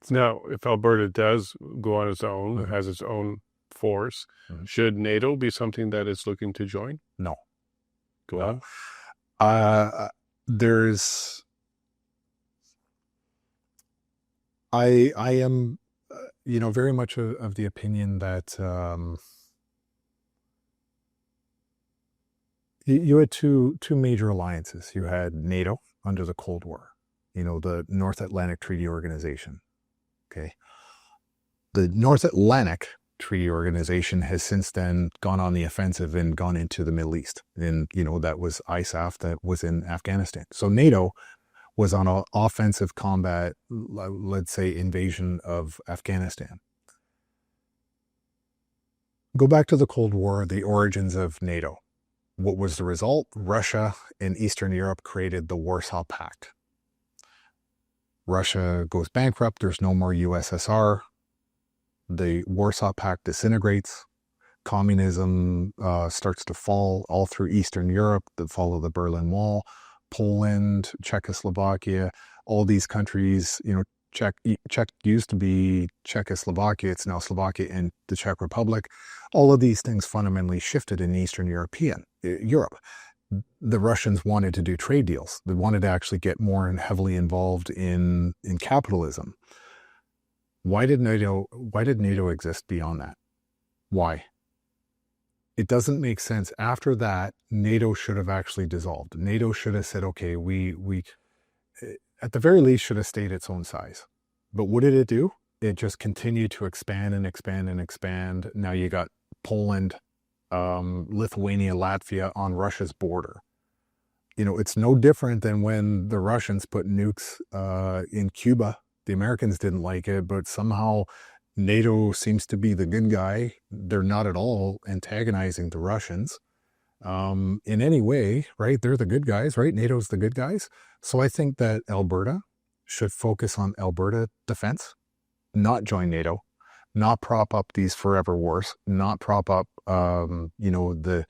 Now, if Alberta does go on its own, has its own force, should NATO be something that it's looking to join? No. Go on. I am very much of the opinion that you had two major alliances. You had NATO under the Cold War, the North Atlantic Treaty Organization. Okay. The North Atlantic Treaty Organization has since then gone on the offensive and gone into the Middle East. And, that was ISAF that was in Afghanistan. So NATO was on an offensive combat, let's say, invasion of Afghanistan. Go back to the Cold War, the origins of NATO. What was the result? Russia and Eastern Europe created the Warsaw Pact. Russia goes bankrupt. There's no more USSR. The Warsaw Pact disintegrates. Communism starts to fall all through Eastern Europe, the fall of the Berlin Wall. Poland, Czechoslovakia, all these countries, Czech used to be Czechoslovakia, it's now Slovakia and the Czech Republic. All of these things fundamentally shifted in Eastern Europe. The Russians wanted to do trade deals. They wanted to actually get more and heavily involved in capitalism. Why did NATO exist beyond that? Why? It doesn't make sense. After that, NATO should have actually dissolved. NATO should have said, okay, we at the very least should have stayed its own size. But what did it do? It just continued to expand and expand and expand. Now you got Poland, Lithuania, Latvia on Russia's border. It's no different than when the Russians put nukes in Cuba. The Americans didn't like it, but somehow NATO seems to be the good guy. They're not at all antagonizing the Russians in any way, right? They're the good guys, right? NATO's the good guys. So I think that Alberta should focus on Alberta defense, not join NATO, not prop up these forever wars, not prop up, the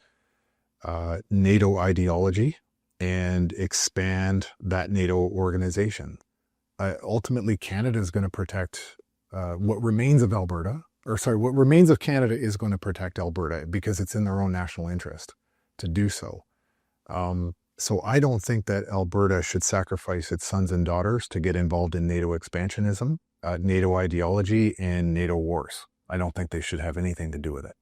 NATO ideology and expand that NATO organization. Ultimately, Canada is going to protect what remains of Canada is going to protect Alberta because it's in their own national interest to do so. So I don't think that Alberta should sacrifice its sons and daughters to get involved in NATO expansionism, NATO ideology, and NATO wars. I don't think they should have anything to do with it.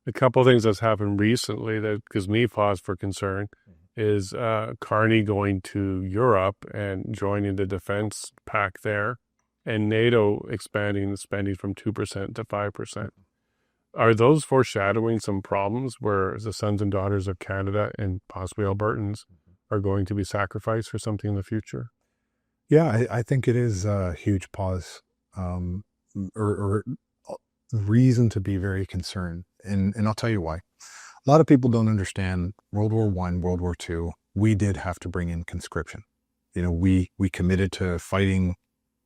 A couple of things that's happened recently that gives me pause for concern is Carney going to Europe and joining the defense pact there, and NATO expanding the spending from 2% to 5%. Are those foreshadowing some problems where the sons and daughters of Canada and possibly Albertans are going to be sacrificed for something in the future? Yeah, I think it is a huge pause or reason to be very concerned. And I'll tell you why. A lot of people don't understand World War I, World War II. We did have to bring in conscription. We committed to fighting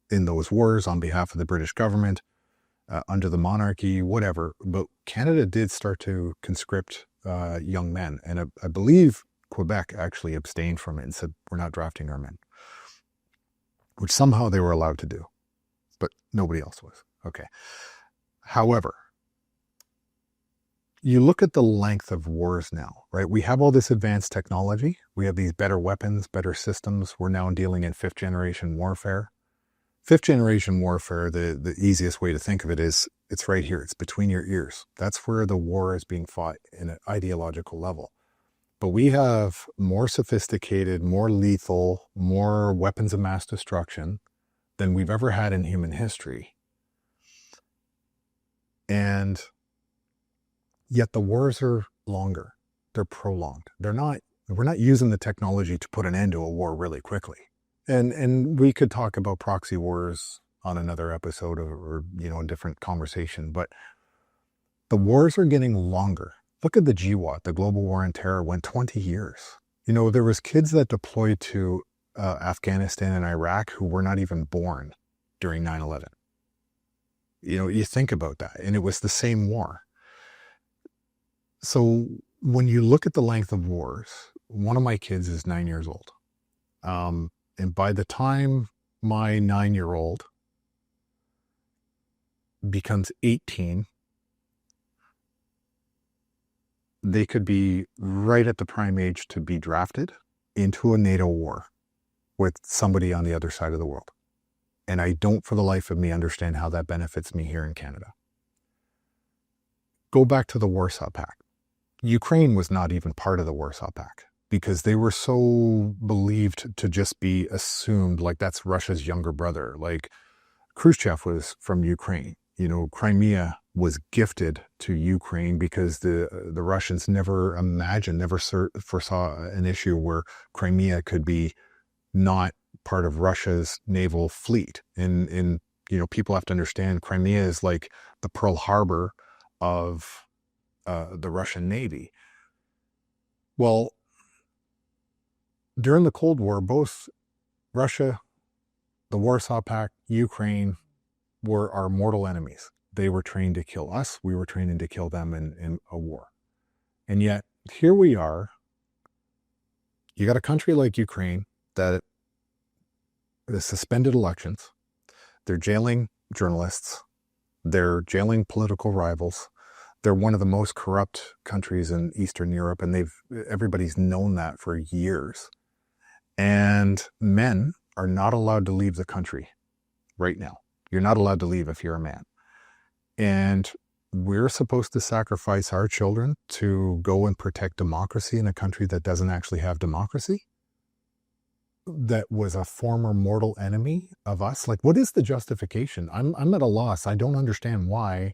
in those wars on behalf of the British government, under the monarchy, whatever. But Canada did start to conscript young men. And I believe Quebec actually abstained from it and said, we're not drafting our men, which somehow they were allowed to do, but nobody else was. Okay. However, you look at the length of wars now, right? We have all this advanced technology. We have these better weapons, better systems. We're now dealing in fifth generation warfare. Fifth generation warfare, the easiest way to think of it is it's right here. It's between your ears. That's where the war is being fought in an ideological level. But we have more sophisticated, more lethal, more weapons of mass destruction than we've ever had in human history. And yet the wars are longer. They're prolonged. We're not using the technology to put an end to a war really quickly. And we could talk about proxy wars on another episode or a different conversation, but the wars are getting longer. Look at the GWOT, the Global War on Terror, went 20 years. There was kids that deployed to Afghanistan and Iraq who were not even born during 9/11. You think about that, and it was the same war. So when you look at the length of wars, one of my kids is 9 years old. And by the time my 9-year-old becomes 18, they could be right at the prime age to be drafted into a NATO war with somebody on the other side of the world. And I don't for the life of me understand how that benefits me here in Canada. Go back to the Warsaw Pact. Ukraine was not even part of the Warsaw Pact because they were so believed to just be assumed like that's Russia's younger brother. Like Khrushchev was from Ukraine. Crimea was gifted to Ukraine because the Russians never foresaw an issue where Crimea could be not part of Russia's naval fleet. And people have to understand Crimea is like the Pearl Harbor of the Russian Navy. Well, during the Cold War, both Russia, the Warsaw Pact, Ukraine were our mortal enemies. They were trained to kill us. We were trained to kill them in a war. And yet, here we are. You got a country like Ukraine that has suspended elections. They're jailing journalists. They're jailing political rivals. They're one of the most corrupt countries in Eastern Europe, and everybody's known that for years. And men are not allowed to leave the country right now. You're not allowed to leave if you're a man. And we're supposed to sacrifice our children to go and protect democracy in a country that doesn't actually have democracy? That was a former mortal enemy of us? Like, what is the justification? I'm at a loss. I don't understand why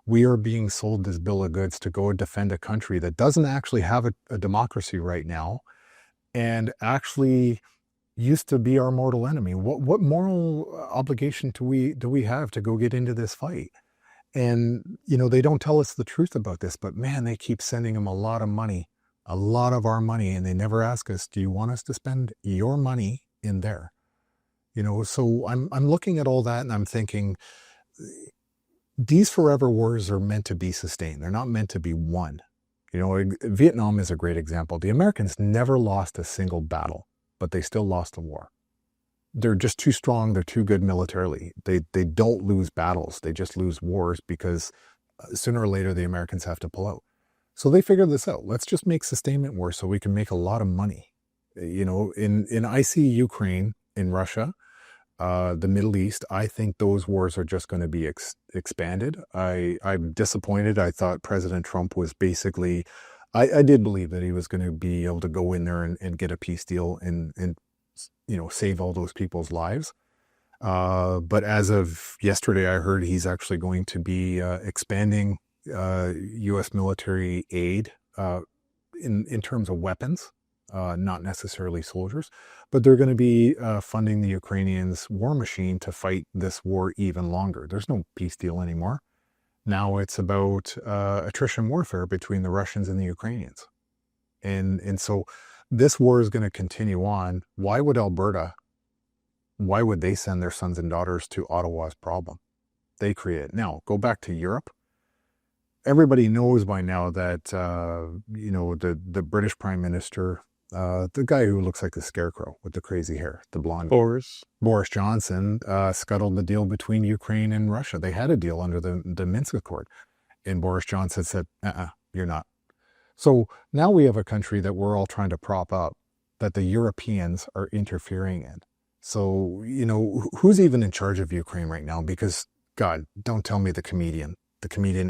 we are being sold this bill of goods to go and defend a country that doesn't actually have a democracy right now and actually used to be our mortal enemy. What moral obligation do we have to go get into this fight? And, they don't tell us the truth about this, but man, they keep sending them a lot of money, a lot of our money, and they never ask us, do you want us to spend your money in there? So I'm looking at all that and I'm thinking, these forever wars are meant to be sustained. They're not meant to be won. Vietnam is a great example. The Americans never lost a single battle, but they still lost the war. They're just too strong. They're too good militarily. They don't lose battles. They just lose wars because sooner or later the Americans have to pull out. So they figured this out. Let's just make sustainment wars so we can make a lot of money. I see Ukraine, in Russia, the Middle East, I think those wars are just going to be expanded. I'm disappointed. I thought President Trump was basically, I did believe that he was going to be able to go in there and get a peace deal and save all those people's lives. But as of yesterday, I heard he's actually going to be expanding U.S. military aid in terms of weapons. Not necessarily soldiers, but they're going to be funding the Ukrainians' war machine to fight this war even longer. There's no peace deal anymore. Now it's about attrition warfare between the Russians and the Ukrainians. And so this war is going to continue on. Why would they send their sons and daughters to Ottawa's problem? They create it. Now, go back to Europe. Everybody knows by now that, the British Prime Minister, the guy who looks like the scarecrow with the crazy hair, the blonde. Boris Johnson scuttled the deal between Ukraine and Russia. They had a deal under the Minsk Accord. And Boris Johnson said, you're not. So now we have a country that we're all trying to prop up that the Europeans are interfering in. So, who's even in charge of Ukraine right now? Because, God, don't tell me the comedian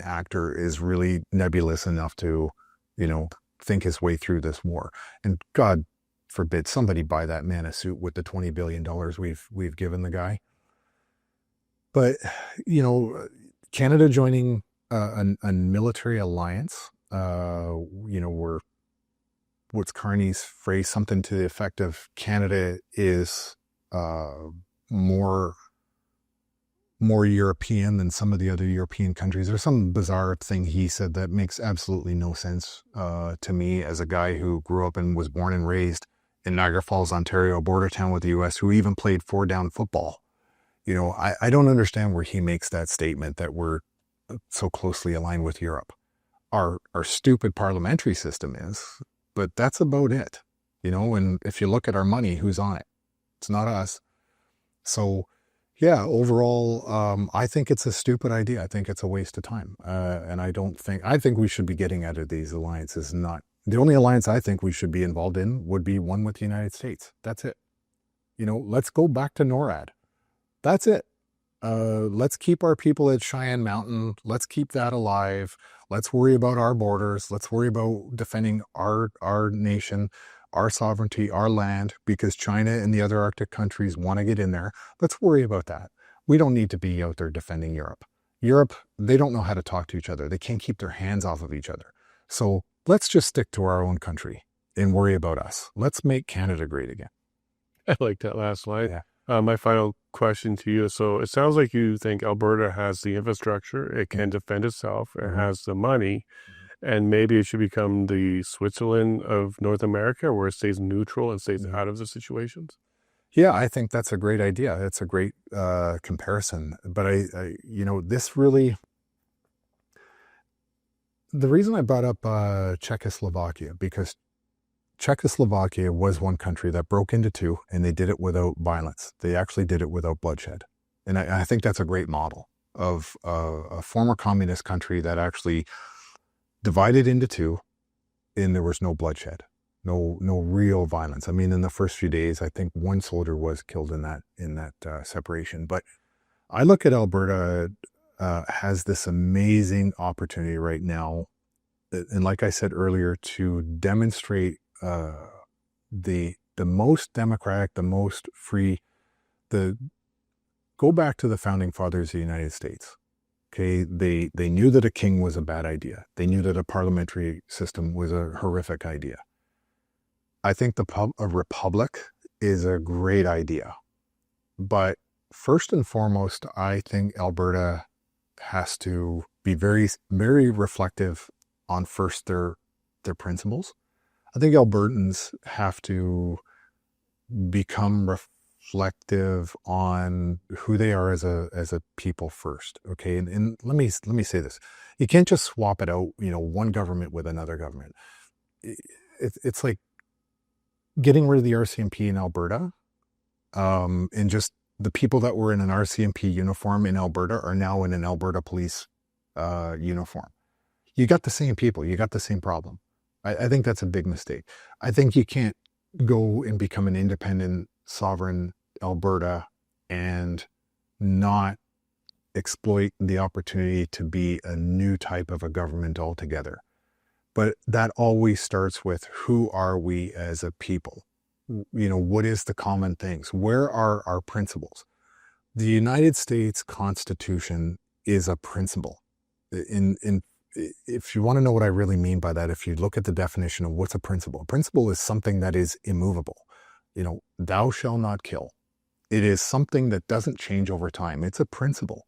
actor is really nebulous enough to, think his way through this war. And God forbid somebody buy that man a suit with the $20 billion we've given the guy. But, Canada joining a military alliance, where what's Carney's phrase, something to the effect of Canada is more European than some of the other European countries. There's some bizarre thing he said that makes absolutely no sense to me as a guy who grew up and was born and raised in Niagara Falls, Ontario, a border town with the U.S., who even played 4-down football. I don't understand where he makes that statement that we're so closely aligned with Europe. Our stupid parliamentary system is, but that's about it. And if you look at our money, who's on it? It's not us. So, yeah, overall, I think it's a stupid idea. I think it's a waste of time. And I think we should be getting out of these alliances. The only alliance I think we should be involved in would be one with the United States. That's it. Let's go back to NORAD. That's it. Let's keep our people at Cheyenne Mountain. Let's keep that alive. Let's worry about our borders. Let's worry about defending our nation, our sovereignty, our land, because China and the other Arctic countries want to get in there. Let's worry about that. We don't need to be out there defending Europe. Europe, they don't know how to talk to each other. They can't keep their hands off of each other. So let's just stick to our own country and worry about us. Let's make Canada great again. I like that last line. Yeah. My final question to you. So it sounds like you think Alberta has the infrastructure, it can defend itself, it has the money, and maybe it should become the Switzerland of North America, where it stays neutral and stays out of the situations. Yeah, I think that's a great idea. It's a great comparison. But this really, the reason I brought up Czechoslovakia, because Czechoslovakia was one country that broke into two, and they did it without violence. They actually did it without bloodshed. And I think that's a great model of a former communist country that actually divided into two, and there was no bloodshed, no real violence. I mean, in the first few days, I think one soldier was killed in that separation. But I look at Alberta has this amazing opportunity right now, and like I said earlier, to demonstrate the most democratic, the most free, go back to the founding fathers of the United States. Okay, they knew that a king was a bad idea. They knew that a parliamentary system was a horrific idea. I think a republic is a great idea. But first and foremost, I think Alberta has to be very, very reflective on first their principles. I think Albertans have to become reflective on who they are as a people first. Okay, and let me say this: you can't just swap it out. One government with another government. It's like getting rid of the RCMP in Alberta, and just the people that were in an RCMP uniform in Alberta are now in an Alberta police uniform. You got the same people. You got the same problem. I think that's a big mistake. I think you can't go and become an independent, sovereign Alberta and not exploit the opportunity to be a new type of a government altogether. But that always starts with, who are we as a people? What is the common things? Where are our principles? The United States Constitution is a principle. If you want to know what I really mean by that, if you look at the definition of what's a principle is something that is immovable. Thou shalt not kill. It is something that doesn't change over time. It's a principle.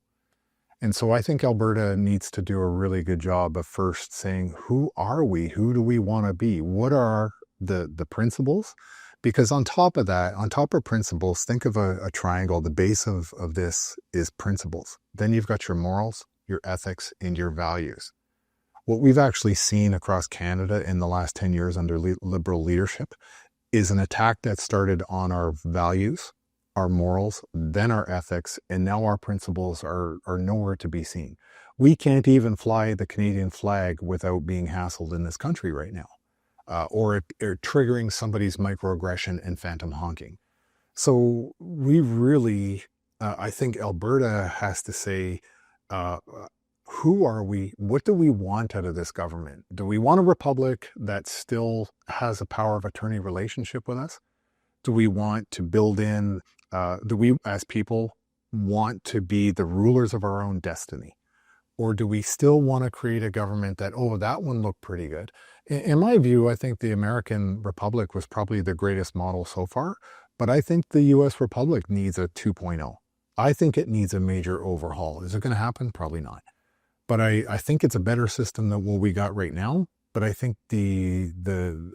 And so I think Alberta needs to do a really good job of first saying, who are we? Who do we want to be? What are the principles? Because on top of that, on top of principles, think of a triangle. The base of this is principles. Then you've got your morals, your ethics, and your values. What we've actually seen across Canada in the last 10 years under Liberal leadership is an attack that started on our values, our morals, then our ethics, and now our principles are nowhere to be seen. We can't even fly the Canadian flag without being hassled in this country right now, or triggering somebody's microaggression and phantom honking. So we really, I think Alberta has to say, who are we? What do we want out of this government? Do we want a republic that still has a power of attorney relationship with us? Do we want to build in, do we as people want to be the rulers of our own destiny? Or do we still want to create a government that, oh, that one looked pretty good? In my view, I think the American Republic was probably the greatest model so far, but I think the US Republic needs a 2.0. I think it needs a major overhaul. Is it going to happen? Probably not. But I think it's a better system than what we got right now. But I think the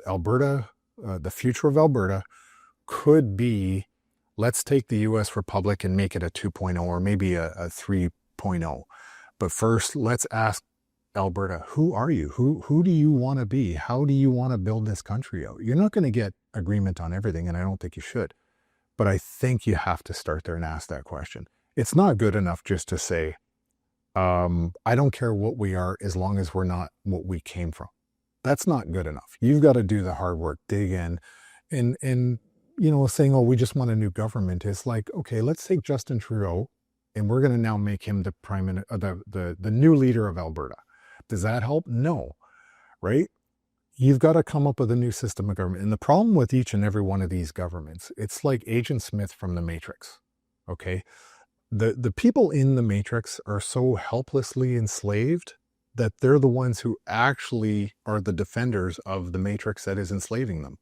Alberta, the future of Alberta could be, let's take the US Republic and make it a 2.0 or maybe a 3.0. But first, let's ask Alberta, who are you? Who do you want to be? How do you want to build this country out? You're not going to get agreement on everything, and I don't think you should. But I think you have to start there and ask that question. It's not good enough just to say, I don't care what we are as long as we're not what we came from. That's not good enough. You've got to do the hard work, dig in, and saying, oh, we just want a new government is like, okay, let's take Justin Trudeau, and we're going to now make him the new leader of Alberta. Does that help? No, right? You've got to come up with a new system of government. And the problem with each and every one of these governments, it's like Agent Smith from the Matrix, okay? The people in the Matrix are so helplessly enslaved that they're the ones who actually are the defenders of the Matrix that is enslaving them.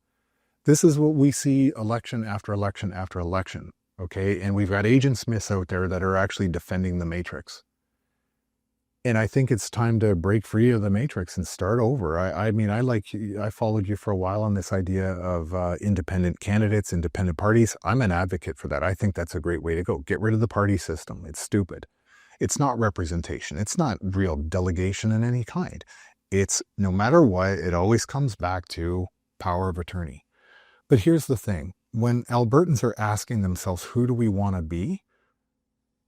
This is what we see election after election after election, okay? And we've got Agent Smiths out there that are actually defending the Matrix. And I think it's time to break free of the Matrix and start over. I followed you for a while on this idea of independent candidates, independent parties. I'm an advocate for that. I think that's a great way to go. Get rid of the party system. It's stupid. It's not representation. It's not real delegation in any kind. It's, no matter what, it always comes back to power of attorney. But here's the thing. When Albertans are asking themselves, who do we want to be?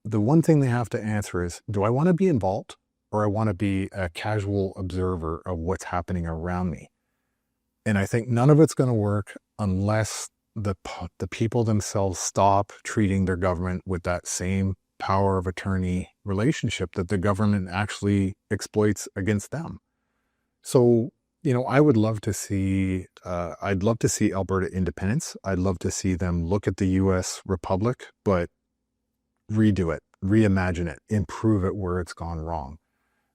The one thing they have to answer is, do I want to be involved? Or I want to be a casual observer of what's happening around me. And I think none of it's going to work unless the people themselves stop treating their government with that same power of attorney relationship that the government actually exploits against them. So, I would love to see, I'd love to see Alberta independence. I'd love to see them look at the US Republic, but redo it, reimagine it, improve it where it's gone wrong.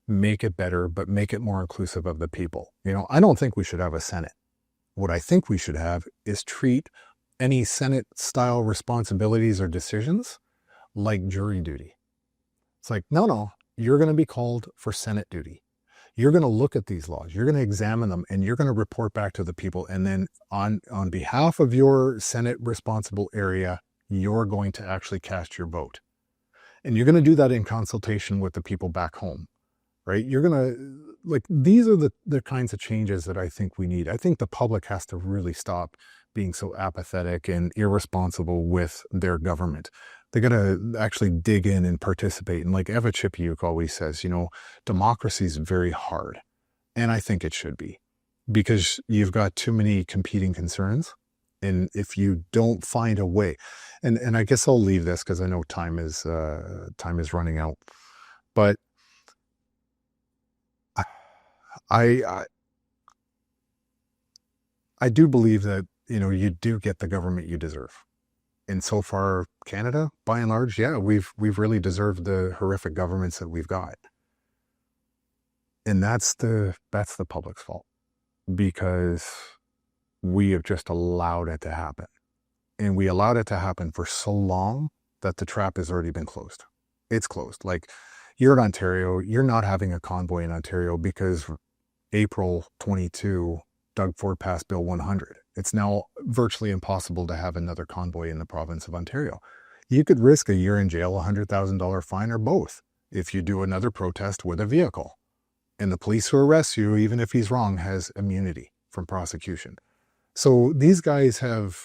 Make it better, but make it more inclusive of the people. I don't think we should have a Senate. What I think we should have is treat any Senate-style responsibilities or decisions like jury duty. It's like, no, you're going to be called for Senate duty. You're going to look at these laws. You're going to examine them, and you're going to report back to the people. And then on behalf of your Senate responsible area, you're going to actually cast your vote. And you're going to do that in consultation with the people back home. Right? You're going to, these are the kinds of changes that I think we need. I think the public has to really stop being so apathetic and irresponsible with their government. They got to actually dig in and participate. And like Eva Chipiuk always says, democracy is very hard. And I think it should be, because you've got too many competing concerns. And if you don't find a way, and I guess I'll leave this because I know time is running out, but I do believe that, you do get the government you deserve. And so far, Canada, by and large, yeah, we've really deserved the horrific governments that we've got. And that's the public's fault, because we have just allowed it to happen. And we allowed it to happen for so long that the trap has already been closed. It's closed. Like, you're in Ontario, you're not having a convoy in Ontario because April 22, Doug Ford passed Bill 100. It's now virtually impossible to have another convoy in the province of Ontario. You could risk a year in jail, $100,000 fine, or both if you do another protest with a vehicle. And the police who arrests you, even if he's wrong, has immunity from prosecution. So these guys have,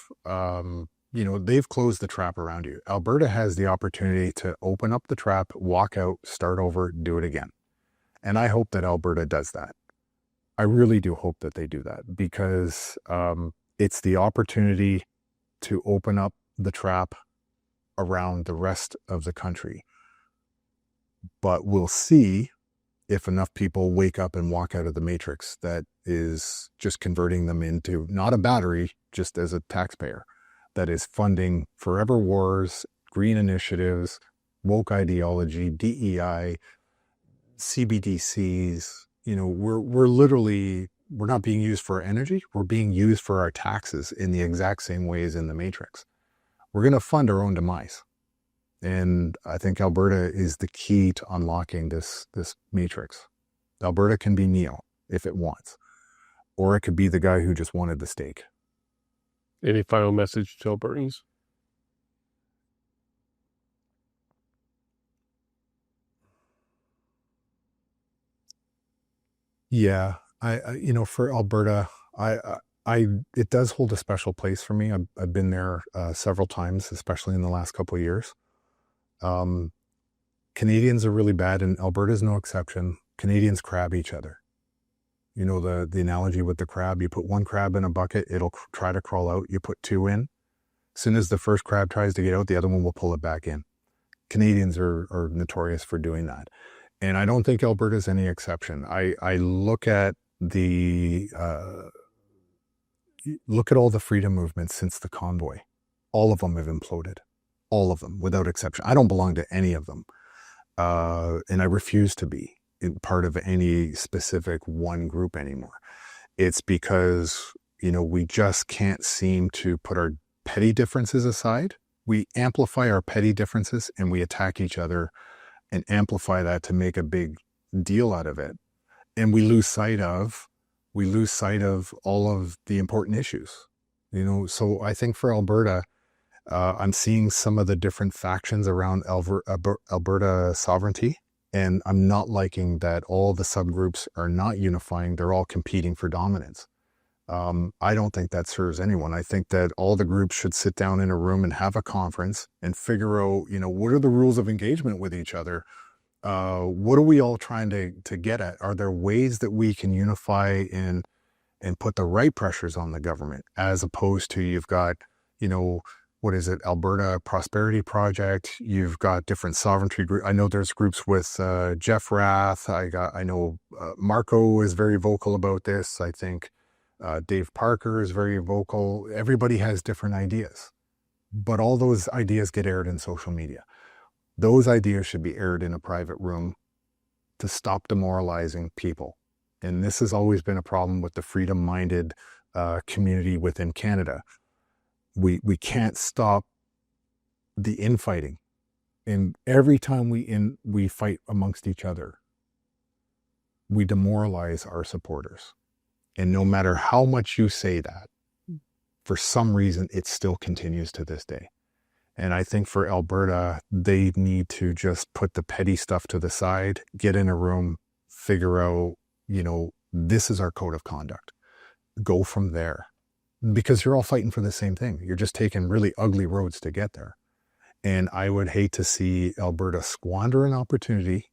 they've closed the trap around you. Alberta has the opportunity to open up the trap, walk out, start over, do it again. And I hope that Alberta does that. I really do hope that they do that, because it's the opportunity to open up the trap around the rest of the country. But we'll see if enough people wake up and walk out of the matrix that is just converting them into not a battery, just as a taxpayer, that is funding forever wars, green initiatives, woke ideology, DEI, CBDCs. We're not being used for our energy. We're being used for our taxes in the exact same way as in the matrix. We're going to fund our own demise. And I think Alberta is the key to unlocking this matrix. Alberta can be Neo if it wants, or it could be the guy who just wanted the steak. Any final message to Albertans? Yeah, for Alberta, it does hold a special place for me. I've been there several times, especially in the last couple of years. Canadians are really bad, and Alberta's no exception. Canadians crab each other. The analogy with the crab, you put one crab in a bucket, it'll try to crawl out. You put two in. As soon as the first crab tries to get out, the other one will pull it back in. Canadians are notorious for doing that. And I don't think Alberta's any exception. I look at all the freedom movements since the convoy. All of them have imploded. All of them, without exception. I don't belong to any of them. And I refuse to be part of any specific one group anymore. It's because, we just can't seem to put our petty differences aside. We amplify our petty differences and we attack each other and amplify that to make a big deal out of it. And we lose sight of all of the important issues. So I think for Alberta, I'm seeing some of the different factions around Alberta sovereignty, and I'm not liking that all the subgroups are not unifying. They're all competing for dominance. I don't think that serves anyone. I think that all the groups should sit down in a room and have a conference and figure out, what are the rules of engagement with each other? What are we all trying to get at? Are there ways that we can unify and put the right pressures on the government, as opposed to you've got, what is it, Alberta Prosperity Project? You've got different sovereignty groups. I know there's groups with Jeff Rath. I know Marco is very vocal about this. I think Dave Parker is very vocal. Everybody has different ideas, but all those ideas get aired in social media. Those ideas should be aired in a private room to stop demoralizing people. And this has always been a problem with the freedom-minded community within Canada. We can't stop the infighting. And every time we fight amongst each other, we demoralize our supporters. And no matter how much you say that, for some reason, it still continues to this day. And I think for Alberta, they need to just put the petty stuff to the side, get in a room, figure out, this is our code of conduct. Go from there. Because you're all fighting for the same thing. You're just taking really ugly roads to get there. And I would hate to see Alberta squander an opportunity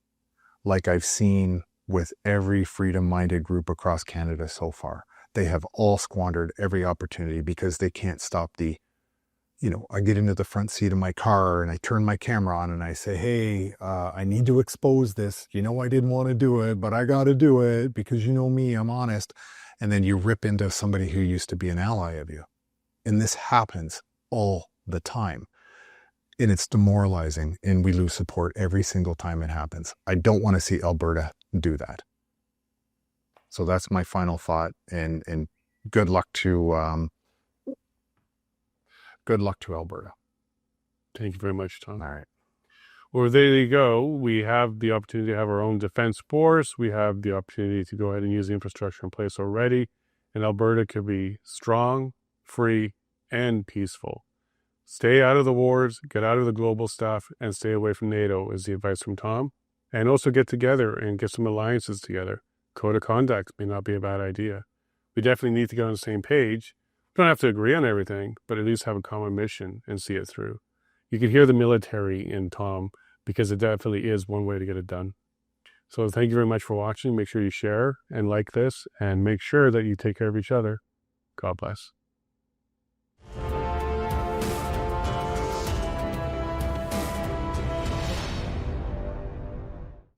like I've seen with every freedom-minded group across Canada so far. They have all squandered every opportunity because they can't stop I get into the front seat of my car and I turn my camera on and I say, hey, I need to expose this. I didn't want to do it, but I got to do it because me, I'm honest. And then you rip into somebody who used to be an ally of you. And this happens all the time. And it's demoralizing, and we lose support every single time it happens. I don't want to see Alberta do that. So that's my final thought, and good luck to Alberta. Thank you very much, Tom. All right. Well, there you go. We have the opportunity to have our own defense force. We have the opportunity to go ahead and use the infrastructure in place already. And Alberta could be strong, free, and peaceful. Stay out of the wars, get out of the global stuff, and stay away from NATO is the advice from Tom. And also get together and get some alliances together. Code of conduct may not be a bad idea. We definitely need to get on the same page. Don't have to agree on everything, but at least have a common mission and see it through. You could hear the military in Tom, because it definitely is one way to get it done. So thank you very much for watching. Make sure you share and like this, and make sure that you take care of each other. God bless.